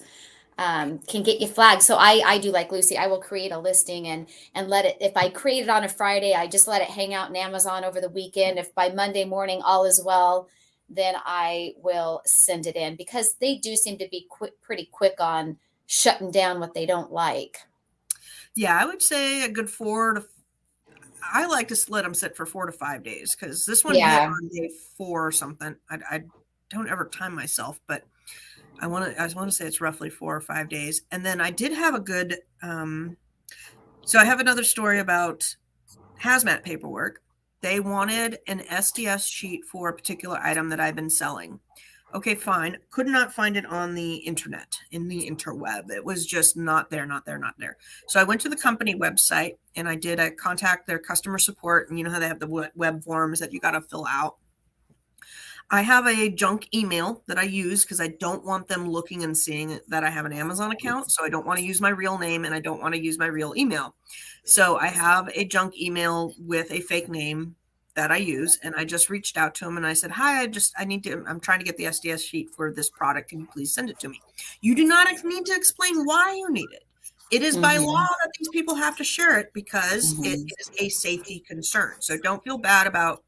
can get you flagged. So I do like Lucy. I will create a listing and let it. If I create it on a Friday, I just let it hang out in Amazon over the weekend. If by Monday morning all is well, then I will send it in because they do seem to be pretty quick on shutting down what they don't like. Yeah, I would say a good I like to let them sit for 4 to 5 days because this one hit on day 4 or something. I don't ever time myself, but I want to say it's roughly 4 or 5 days. And then I did have a good, so I have another story about hazmat paperwork. They wanted an SDS sheet for a particular item that I've been selling. Okay, fine. Could not find it on the internet, in the interweb. It was just not there. So I went to the company website and I did contact their customer support. And you know how they have the web forms that you got to fill out. I have a junk email that I use because I don't want them looking and seeing that I have an Amazon account. So I don't want to use my real name and I don't want to use my real email. So I have a junk email with a fake name that I use. And I just reached out to him and I said, hi, I'm trying to get the SDS sheet for this product. Can you please send it to me? You do not need to explain why you need it. It is by law that these people have to share it because it is a safety concern. So don't feel bad about,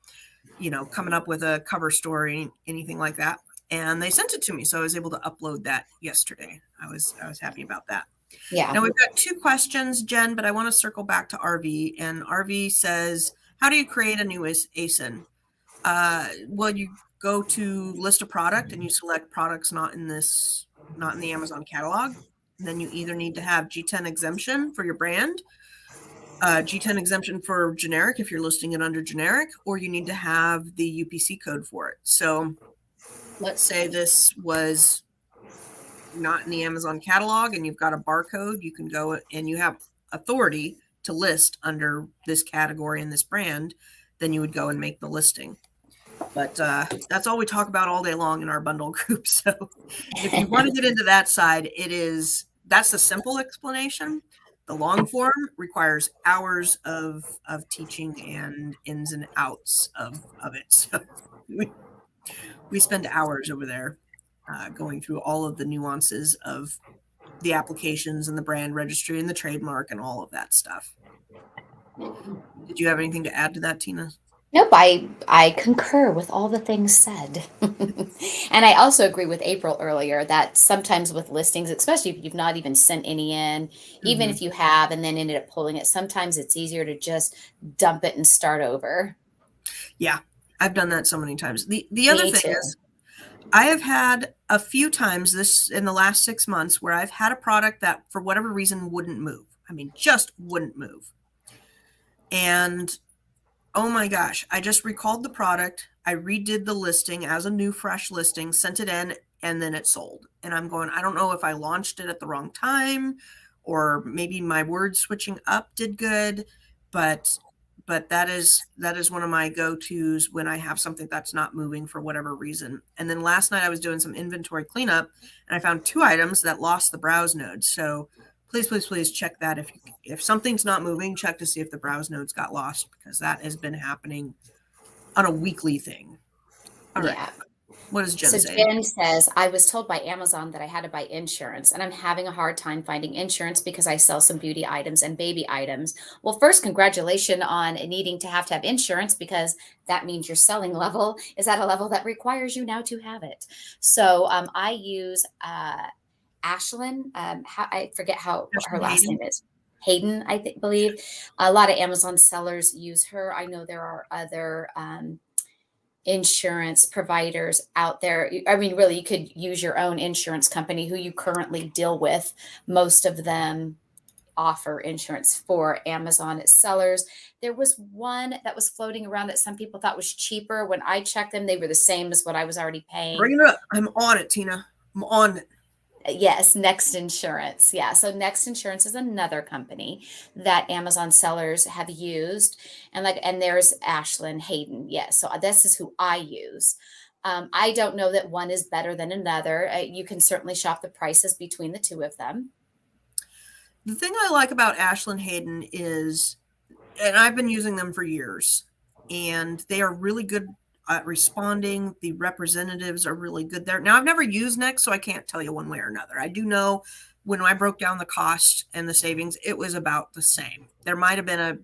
coming up with a cover story, anything like that. And they sent it to me. So I was able to upload that yesterday. I was happy about that. Yeah. Now we've got 2 questions, Jen, but I want to circle back to RV. And RV says, how do you create a new ASIN? Well, you go to list a product and you select products not in the Amazon catalog. And then you either need to have G10 exemption for your brand, G10 exemption for generic if you're listing it under generic, or you need to have the UPC code for it. So let's say this was not in the Amazon catalog and you've got a barcode, you can go and you have authority to list under this category and this brand, then you would go and make the listing. But that's all we talk about all day long in our bundle group. So if you want to get into that side, that's the simple explanation. The long form requires hours of teaching and ins and outs of it. So we spend hours over there going through all of the nuances of the applications and the brand registry and the trademark and all of that stuff. Did you have anything to add to that, Tina? Nope, I concur with all the things said. And I also agree with April earlier that sometimes with listings, especially if you've not even sent any in, even if you have and then ended up pulling it, sometimes it's easier to just dump it and start over. Yeah, I've done that so many times. The other Me thing too. is, I have had a few times this in the last 6 months where I've had a product that for whatever reason wouldn't move. I mean, just wouldn't move. And oh my gosh, I just recalled the product. I redid the listing as a new fresh listing, sent it in, and then it sold. And I'm going, I don't know if I launched it at the wrong time or maybe my word switching up did good, but that is one of my go-tos when I have something that's not moving for whatever reason. And then last night I was doing some inventory cleanup and I found 2 items that lost the browse node. So please check that. If something's not moving, check to see if the browse nodes got lost, because that has been happening on a weekly thing. All right. Yeah. What does Jen So say? Jen says, I was told by Amazon that I had to buy insurance, and I'm having a hard time finding insurance because I sell some beauty items and baby items. Well, first, congratulations on needing to have insurance, because that means your selling level is at a level that requires you now to have it. So I use Ashlyn. I forget what her Ashley last Hayden? name is. Hayden, believe. A lot of Amazon sellers use her. I know there are other insurance providers out there. I mean, really, you could use your own insurance company who you currently deal with. Most of them offer insurance for Amazon sellers. There was one that was floating around that some people thought was cheaper. When I checked them, they were the same as what I was already paying. Bring it up. I'm on it, Tina. I'm on it. Yes, Next Insurance. Yeah. So Next Insurance is another company that Amazon sellers have used. And there's Ashlyn Hayden. Yes. So this is who I use. I don't know that one is better than another. You can certainly shop the prices between the two of them. The thing I like about Ashlyn Hayden is, and I've been using them for years, and they are really good at responding. The representatives are really good there. Now, I've never used Next, so I can't tell you one way or another. I do know when I broke down the cost and the savings, it was about the same. There might have been a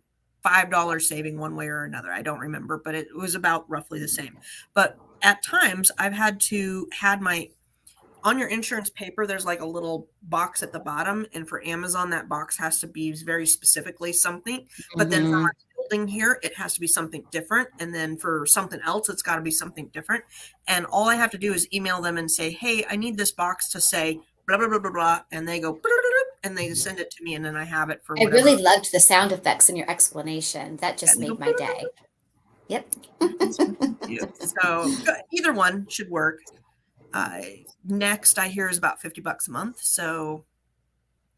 $5 saving one way or another. I don't remember, but it was about roughly the same. But at times, I've had my on your insurance paper, there's like a little box at the bottom. And for Amazon, that box has to be very specifically something. But then for Mhm. our building here, it has to be something different. And then for something else, it's got to be something different. And all I have to do is email them and say, hey, I need this box to say blah, blah, blah, blah, blah. And they go, blah, blah, blah, and they send it to me. And then I have it for I whatever. really loved the sound effects in your explanation. That just And they go, made blah, my blah, blah, day. Yep. blah. So either one should work. Next, I hear is about $50 a month. So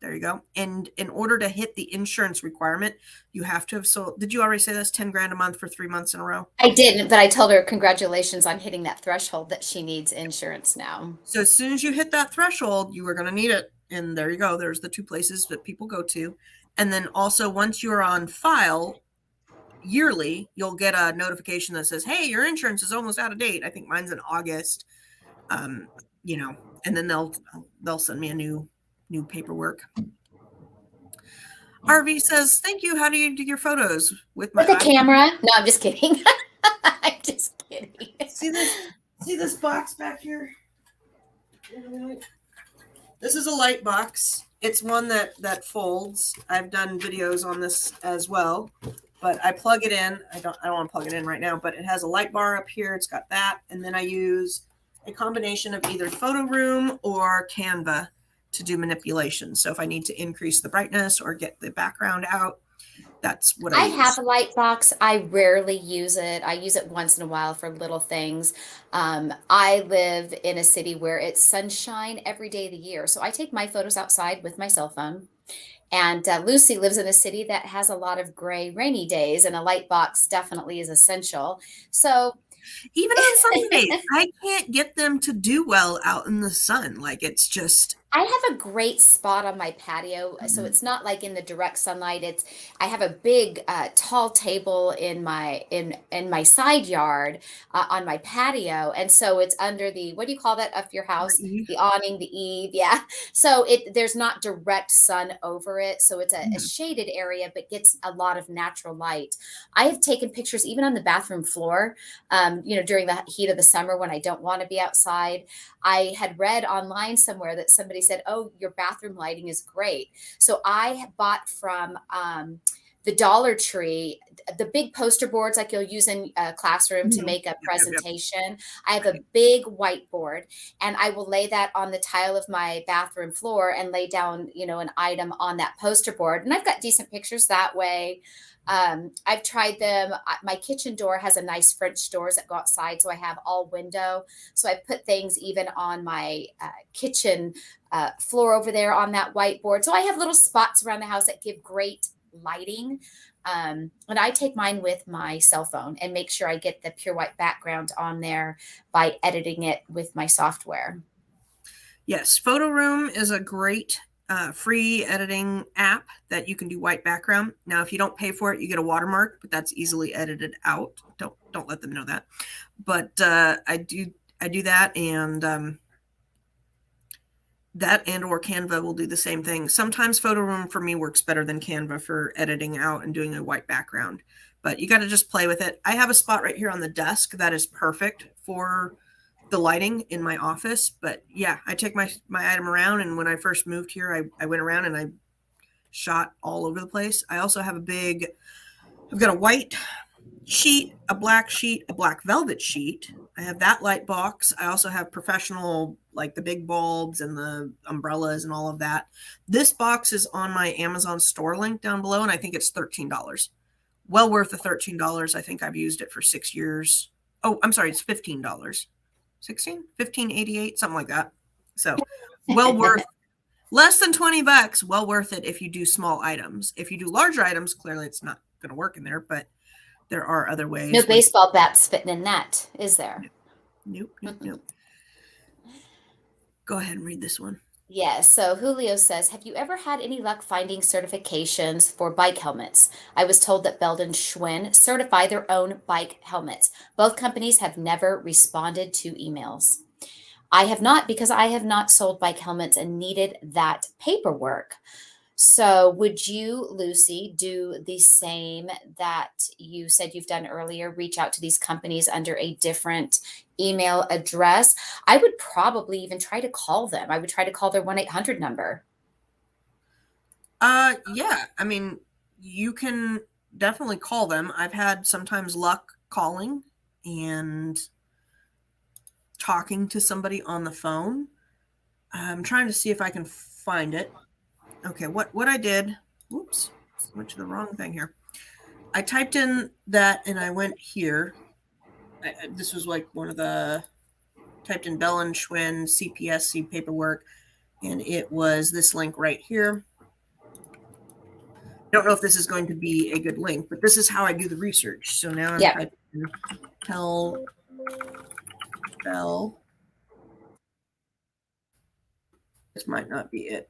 there you go. And in order to hit the insurance requirement, you have to have sold. Did you already say that's 10 grand a month for 3 months in a row? I didn't, but I told her congratulations on hitting that threshold that she needs insurance now. So as soon as you hit that threshold, you are going to need it. And there you go. There's the 2 places that people go to. And then also, once you're on file yearly, you'll get a notification that says, hey, your insurance is almost out of date. I think mine's in August. And then they'll send me a new paperwork. RV says, thank you. How do you do your photos with my With a iPhone? camera? No, I'm just kidding. I'm just kidding. See this box back here? This is a light box. It's one that folds. I've done videos on this as well, but I plug it in. I don't want to plug it in right now, but it has a light bar up here. It's got that. And then I use a combination of either Photo Room or Canva to do manipulations. So if I need to increase the brightness or get the background out, that's what I I have use. a light box. I rarely use it. I use it once in a while for little things. I live in a city where it's sunshine every day of the year. So I take my photos outside with my cell phone. And Lucy lives in a city that has a lot of gray, rainy days, and a light box definitely is essential. So Even on sunny days, I can't get them to do well out in the sun. Like it's just I have a great spot on my patio, so it's not like in the direct sunlight. It's I have a big, tall table in my side yard on my patio, and so it's under the what do you call that of your house? Eve. The awning, the eave, yeah. So it there's not direct sun over it, so it's a Mhm. shaded area, but gets a lot of natural light. I have taken pictures even on the bathroom floor, during the heat of the summer when I don't want to be outside. I had read online somewhere that somebody said, "Oh, your bathroom lighting is great." So I bought from the Dollar Tree the big poster boards like you'll use in a classroom to Mhm. make a Yep. presentation. I have a big whiteboard, and I will lay that on the tile of my bathroom floor and lay down, an item on that poster board. And I've got decent pictures that way. I've tried them. My kitchen door has a nice French doors that go outside, so I have all window. So I put things even on my kitchen floor over there on that whiteboard. So I have little spots around the house that give great lighting. And I take mine with my cell phone and make sure I get the pure white background on there by editing it with my software. Yes, Photo Room is a great free editing app that you can do white background. Now, if you don't pay for it, you get a watermark, but that's easily edited out. Don't let them know that. But I do that, and that and or Canva will do the same thing. Sometimes Photo Room for me works better than Canva for editing out and doing a white background. But you got to just play with it. I have a spot right here on the desk that is perfect for the lighting in my office. But yeah, I take my item around, and when I first moved here, I went around and I shot all over the place. I also have I've got a white sheet, a black sheet, a black velvet sheet. I have that light box. I also have professional, like the big bulbs and the umbrellas and all of that. This box is on my Amazon store link down below, and I think it's $13. Well worth the $13. I think I've used it for 6 years. Oh, I'm sorry, it's $15. 16, 15.88, something like that. So well worth less than 20 bucks. Well worth it if you do small items. If you do larger items, clearly it's not going to work in there, but there are other No ways with baseball bats fitting in that, is there? nope. Go ahead and read this one. Yes. So Julio says, "Have you ever had any luck finding certifications for bike helmets? I was told that Belden Schwinn certify their own bike helmets. Both companies have never responded to emails. I have not because I have not sold bike helmets and needed that paperwork. So, would you, Lucy, do the same that you said you've done earlier? Reach out to these companies under a different email address? I would probably even try to call them. I would try to call their 1-800 number. Yeah, I mean, you can definitely call them. I've had sometimes luck calling and talking to somebody on the phone. I'm trying to see if I can find it. Okay, what I did, whoops, went to the wrong thing here. I typed in that and I went here. This was like one of the typed in Bell and Schwinn CPSC paperwork, and it was this link right here. I don't know if this is going to be a good link, but this is how I do the research. So now I'm Yep. typing tell Bell. This might not be it.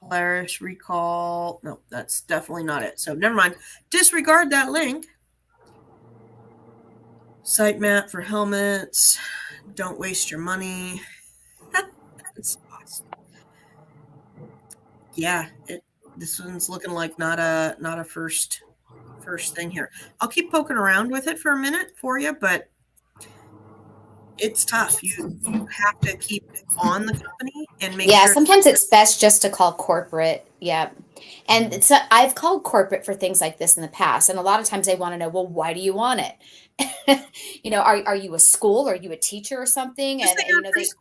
Polaris recall. No, that's definitely not it. So never mind. Disregard that link. Sitemap for helmets. Don't waste your money. That's awesome. Yeah, this one's looking like not a first thing here. I'll keep poking around with it for a minute for you, but it's tough. You have to keep on the company and make Yeah, sure. sometimes it's best just to call corporate. Yep. And so I've called corporate for things like this in the past, and a lot of times they want to know, well, why do you want it? Are you a school? Are you a teacher or something? Just And say you're a they preschool.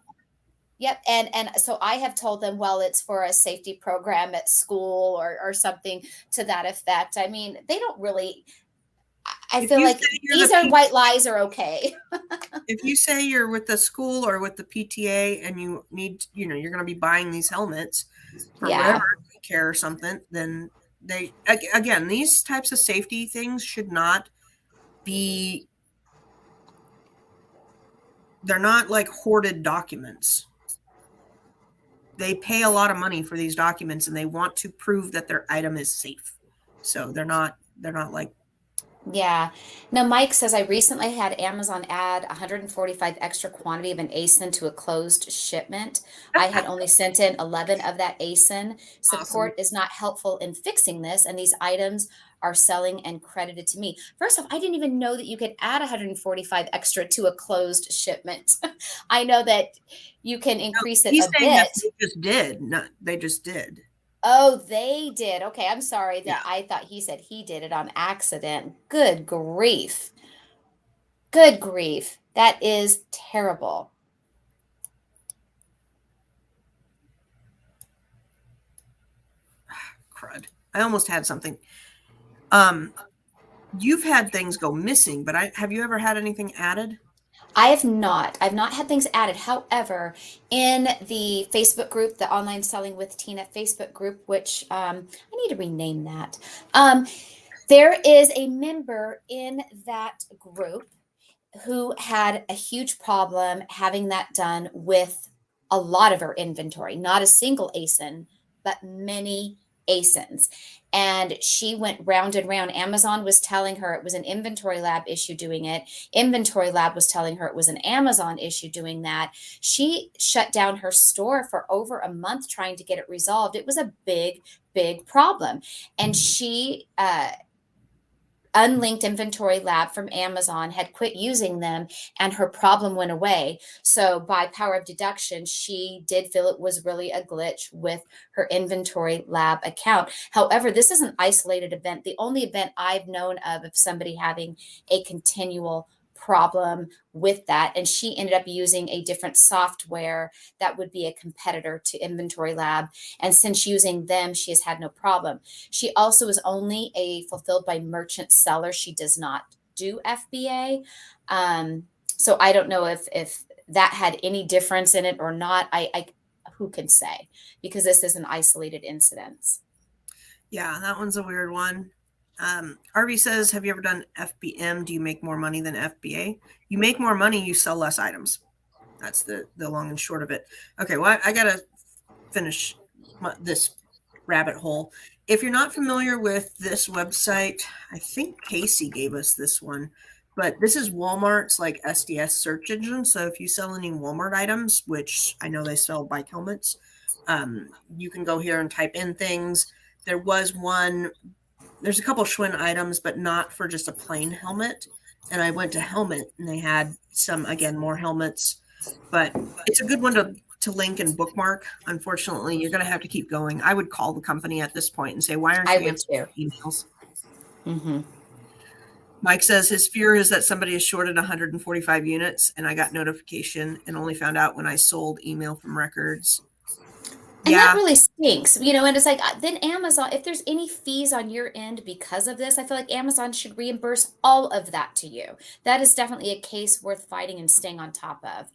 Yep. And so I have told them, well, it's for a safety program at school or something to that effect. I mean, they don't really, I If feel you like say you're these the are white lies are okay. if you say you're with the school or with the PTA and you need, you're going to be buying these helmets for whatever Yeah. care or something, then again, these types of safety things should not be, they're not like hoarded documents. They pay a lot of money for these documents and they want to prove that their item is safe. So they're not like, Yeah. No, Mike says I recently had Amazon add 145 extra quantity of an ASIN to a closed shipment. I had only sent in 11 of that ASIN. awesome. Support is not helpful in fixing this, and these items are selling and credited to me. First off, I didn't even know that you could add 145 extra to a closed shipment. I know that you can No, increase it he's a saying that bit. they just did. Not they just did. Oh, they did. Okay, I'm sorry Yeah, that I thought he said he did it on accident. Good grief. Good grief. That is terrible. crud. I almost had something. Um, you've had things go missing, but have you ever had anything added? I have not. I've not had things added. However, in the Facebook group, the Online Selling with Tina Facebook group, which I need to rename that, there is a member in that group who had a huge problem having that done with a lot of her inventory, not a single ASIN, but many ASINs. And she went round and round. Amazon was telling her it was an inventory lab issue doing it. Inventory lab was telling her it was an Amazon issue doing that. She shut down her store for over a month trying to get it resolved. It was a big, big problem. And she unlinked inventory lab from Amazon, had quit using them, and her problem went away. So, by power of deduction, she did feel it was really a glitch with her inventory lab account. However, this is an isolated event. The only event I've known of somebody having a continual problem with that, and she ended up using a different software that would be a competitor to inventory lab, and since using them she has had no problem. She also is only a fulfilled by merchant seller. She does not do FBA. So I don't know if that had any difference in it or not. I who can say, because this is an isolated incident. Yeah, that one's a weird one. RV says, "Have you ever done FBM? Do you make more money than FBA? You make more money, you sell less items. That's the long and short of it." Okay, well, I gotta finish this rabbit hole. If you're not familiar with this website, I think Casey gave us this one, but this is Walmart's like SDS search engine. So if you sell any Walmart items, which I know they sell bike helmets, you can go here and type in things. There was one, there's a couple Schwinn items, but not for just a plain helmet. And I went to helmet and they had some, again, more helmets, but it's a good one to link and bookmark. Unfortunately, you're going to have to keep going. I would call the company at this point and say, why aren't I you would answering too. emails? Mm-hmm. Mike says his fear is that somebody is shorted 145 units, and I got notification and only found out when I sold email from records. And that Yeah, really stinks, and it's like then Amazon, if there's any fees on your end because of this, I feel like Amazon should reimburse all of that to you. That is definitely a case worth fighting and staying on top of.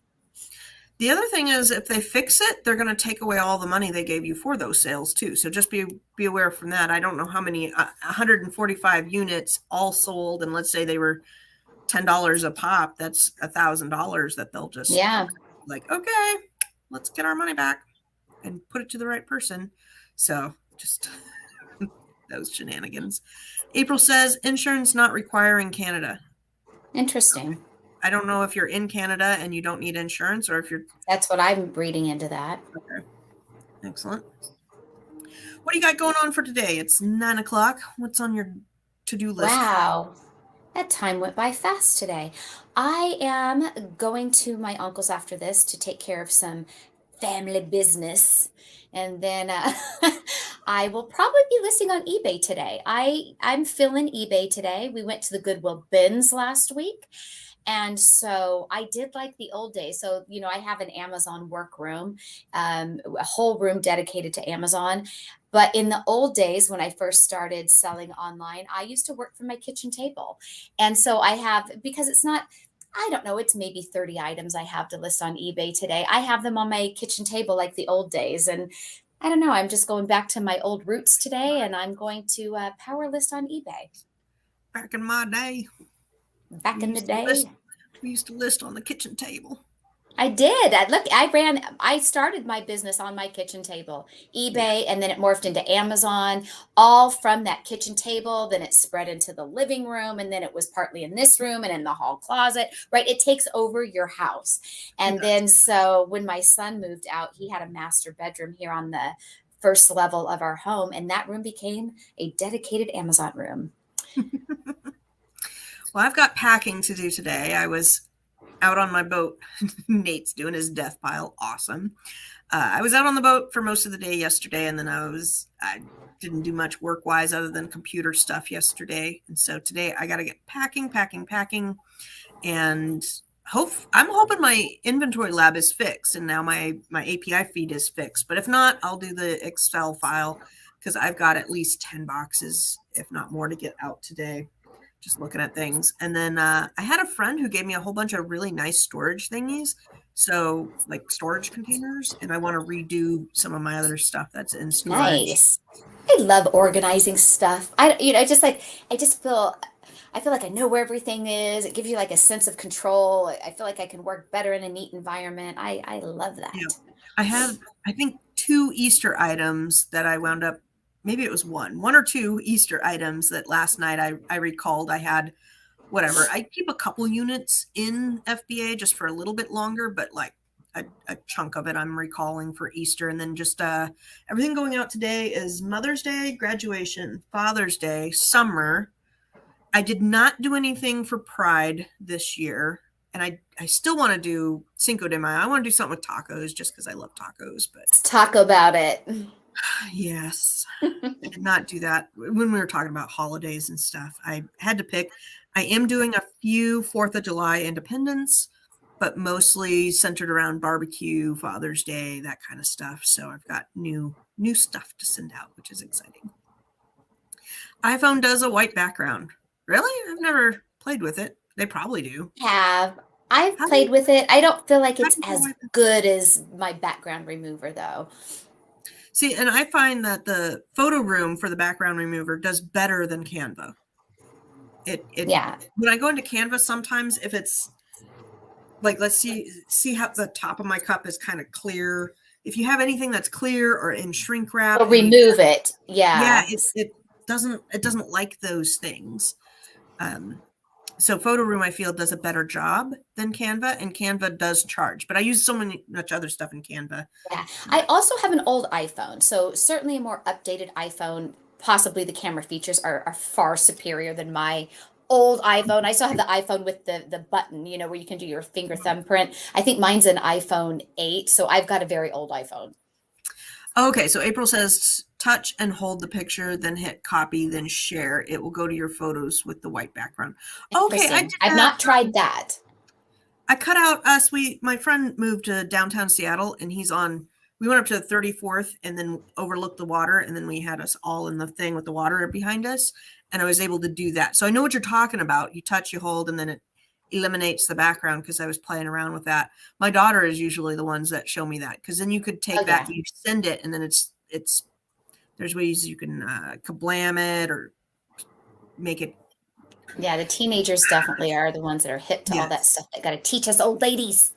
the other thing is if they fix it, they're going to take away all the money they gave you for those sales too. So just be aware from that. I don't know how many 145 units all sold, and let's say they were $10 a pop. That's $1,000 that they'll just Yeah, like, okay, let's get our money back and put it to the right person. So just those shenanigans. April says insurance not required in Canada. interesting. I don't know if you're in Canada and you don't need insurance or if you're That's what I'm reading into that. okay. Excellent. What do you got going on for today? It's 9 o'clock. What's on your to-do list? Wow. That time went by fast today. I am going to my uncle's after this to take care of some family business. And then I will probably be listing on eBay today. I'm filling eBay today. We went to the Goodwill bins last week And so I did like the old days. So, I have an Amazon workroom, a whole room dedicated to Amazon. But in the old days, when I first started selling online, I used to work from my kitchen table. And so I have, because it's not, I don't know, it's maybe 30 items I have to list on eBay today. I have them on my kitchen table like the old days. And I don't know, I'm just going back to my old roots today, and I'm going to power list on eBay. Back in my day, Back we in the used to list. day, We used to list on the kitchen table. I did. I started my business on my kitchen table, Yeah. eBay, and then it morphed into Amazon, all from that kitchen table. Then it spread into the living room, and then it was partly in this room and in the hall closet, right? It takes over your house. It And does. then, so when my son moved out, he had a master bedroom here on the first level of our home, and that room became a dedicated Amazon room. Well, I've got packing to do today. I was out on my boat. Nate's doing his death pile. Awesome. I was out on the boat for most of the day yesterday, and then I didn't do much work wise other than computer stuff yesterday. And so today I got to get packing, and I'm hoping my inventory lab is fixed, and now my API feed is fixed. But if not, I'll do the Excel file because I've got at least 10 boxes, if not more, to get out today. Just looking at things. And then I had a friend who gave me a whole bunch of really nice storage thingies. So, like storage containers, and I want to redo some of my other stuff that's in storage. Nice. I love organizing stuff. I just feel, I feel like I know where everything is. It gives you like a sense of control. I feel like I can work better in a neat environment. I love Yeah. that. I have, I think, two Easter items that I wound up, maybe it was one or two Easter items that last night I recalled I had. Whatever. I keep a couple units in FBA just for a little bit longer, but like a chunk of it I'm recalling for Easter. And then just everything going out today is Mother's Day, graduation, Father's Day, summer. I did not do anything for Pride this year. And I still want to do Cinco de Mayo. I want to do something with tacos just because I love tacos. But Let's talk about it. yes, I did not do that when we were talking about holidays and stuff. I had to pick. I am doing a few 4th of July Independence, but mostly centered around barbecue, Father's Day, that kind of stuff. So I've got new stuff to send out, which is exciting. iPhone does a white background. Really? I've never played with it. They probably do. Have I've How do you, played with it. I don't feel like how it's do you as wipe it? good as my background remover though. See, and I find that the photo room for the background remover does better than Canva. It Yeah. when I go into Canva, sometimes if it's like, let's see how the top of my cup is kind of clear. If you have anything that's clear or in shrink wrap Or and you, remove it. yeah, Yeah. it doesn't like those things. So photo room I feel does a better job than Canva, and Canva does charge, but I use so much other stuff in Canva. Yeah. I also have an old iPhone, so certainly a more updated iPhone. Possibly the camera features are far superior than my old iPhone. I still have the iPhone with the button, where you can do your finger thumbprint. I think mine's an iPhone 8, so I've got a very old iPhone. Okay, so April says touch and hold the picture, then hit copy, then share. It will go to your photos with the white background. Okay, I did Interesting. I've that. not tried that. I cut out us. My friend moved to downtown Seattle, and we went up to the 34th and then overlooked the water, and then we had us all in the thing with the water behind us, and I was able to do that. So I know what you're talking about. You touch, you hold, and then it eliminates the background because I was playing around with that. My daughter is usually the ones that show me that, because then you could Oh take that, yeah. you send it, and then it's there's ways you can kablam it or make it. Yeah, the teenagers definitely are the ones that are hip to all that Yes. stuff. They got to teach us old ladies.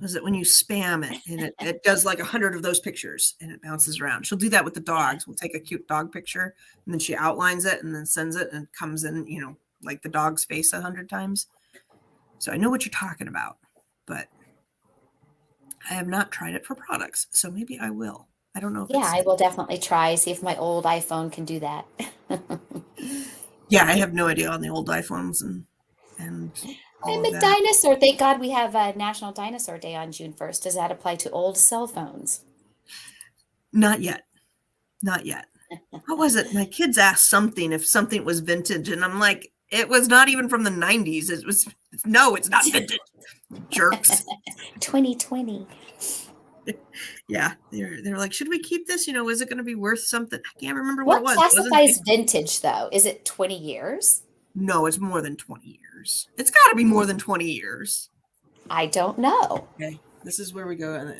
Was it when you spam it and it does like 100 of those pictures and it bounces around? She'll do that with the Yeah. dogs. We'll take a cute dog picture and then she outlines it and then sends it and it comes in, like the dog's face 100 times. So I know what you're talking about, but I have not tried it for products. So maybe I will. I don't know if Yeah, it's, I will definitely try, see if my old iPhone can do that. yeah, I have no idea on the old iPhones and all I'm of a that. dinosaur. Thank God we have a National Dinosaur Day on June 1st. Does that apply to old cell phones? Not yet. Not yet. What was it? My kids asked something if something was vintage, and I'm like, It was not even from the 90s. No, it's not vintage. Jerks. 2020. Yeah, they're like, should we keep this? Is it going to be worth something? I can't remember what it What was. It wasn't classifies vintage though? Is it 20 years? No, it's more than 20 years. It's got to be more than 20 years. I don't know. Okay, this is where we go.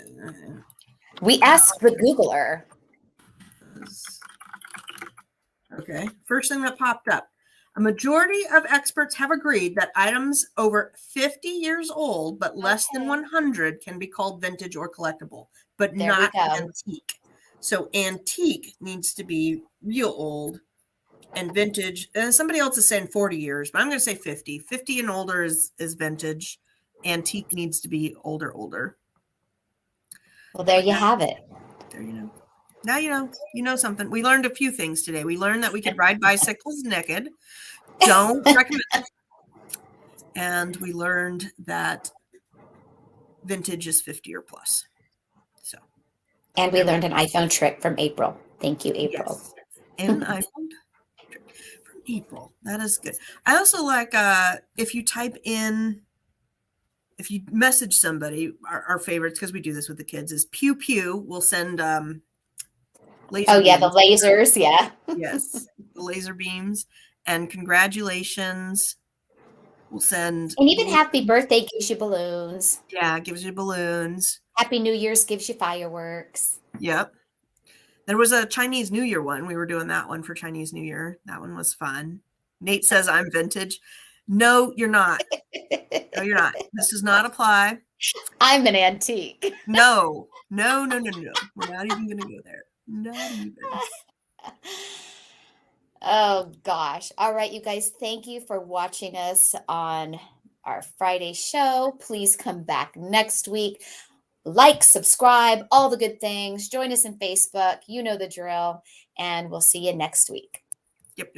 We asked the Googler. Okay, first thing that popped up. A majority of experts have agreed that items over 50 years old but less than 100 can be called vintage or collectible, but There we not go. antique. So antique needs to be real old, and vintage, and somebody else is saying 40 years, but I'm going to say 50. 50 and older is vintage. Antique needs to be older. Well, there you have it. There you know. Now you know something. We learned a few things today. We learned that we could ride bicycles naked. Don't recommend it. And we learned that vintage is 50 or plus. So. And we learned an iPhone trick from April. Thank you, April. Yes. An iPhone trick from April. That is good. I also like if you message somebody, our favorites, because we do this with the kids, is pew pew. We'll send laser Oh, yeah, beams. the lasers. Yeah. Yes, the laser beams. And congratulations. We'll send. And even happy birthday gives you balloons. Yeah, it gives you balloons. Happy New Year's gives you fireworks. Yep. There was a Chinese New Year one. We were doing that one for Chinese New Year. That one was fun. Nate says I'm vintage. No, you're not. No, you're not. This does not apply. I'm an antique. No. We're not even going to go there. Not even. Oh, gosh. All right, you guys, thank you for watching us on our Friday show. Please come back next week. Like, subscribe, all the good things. Join us in Facebook. You know the drill. And we'll see you next week. Yep.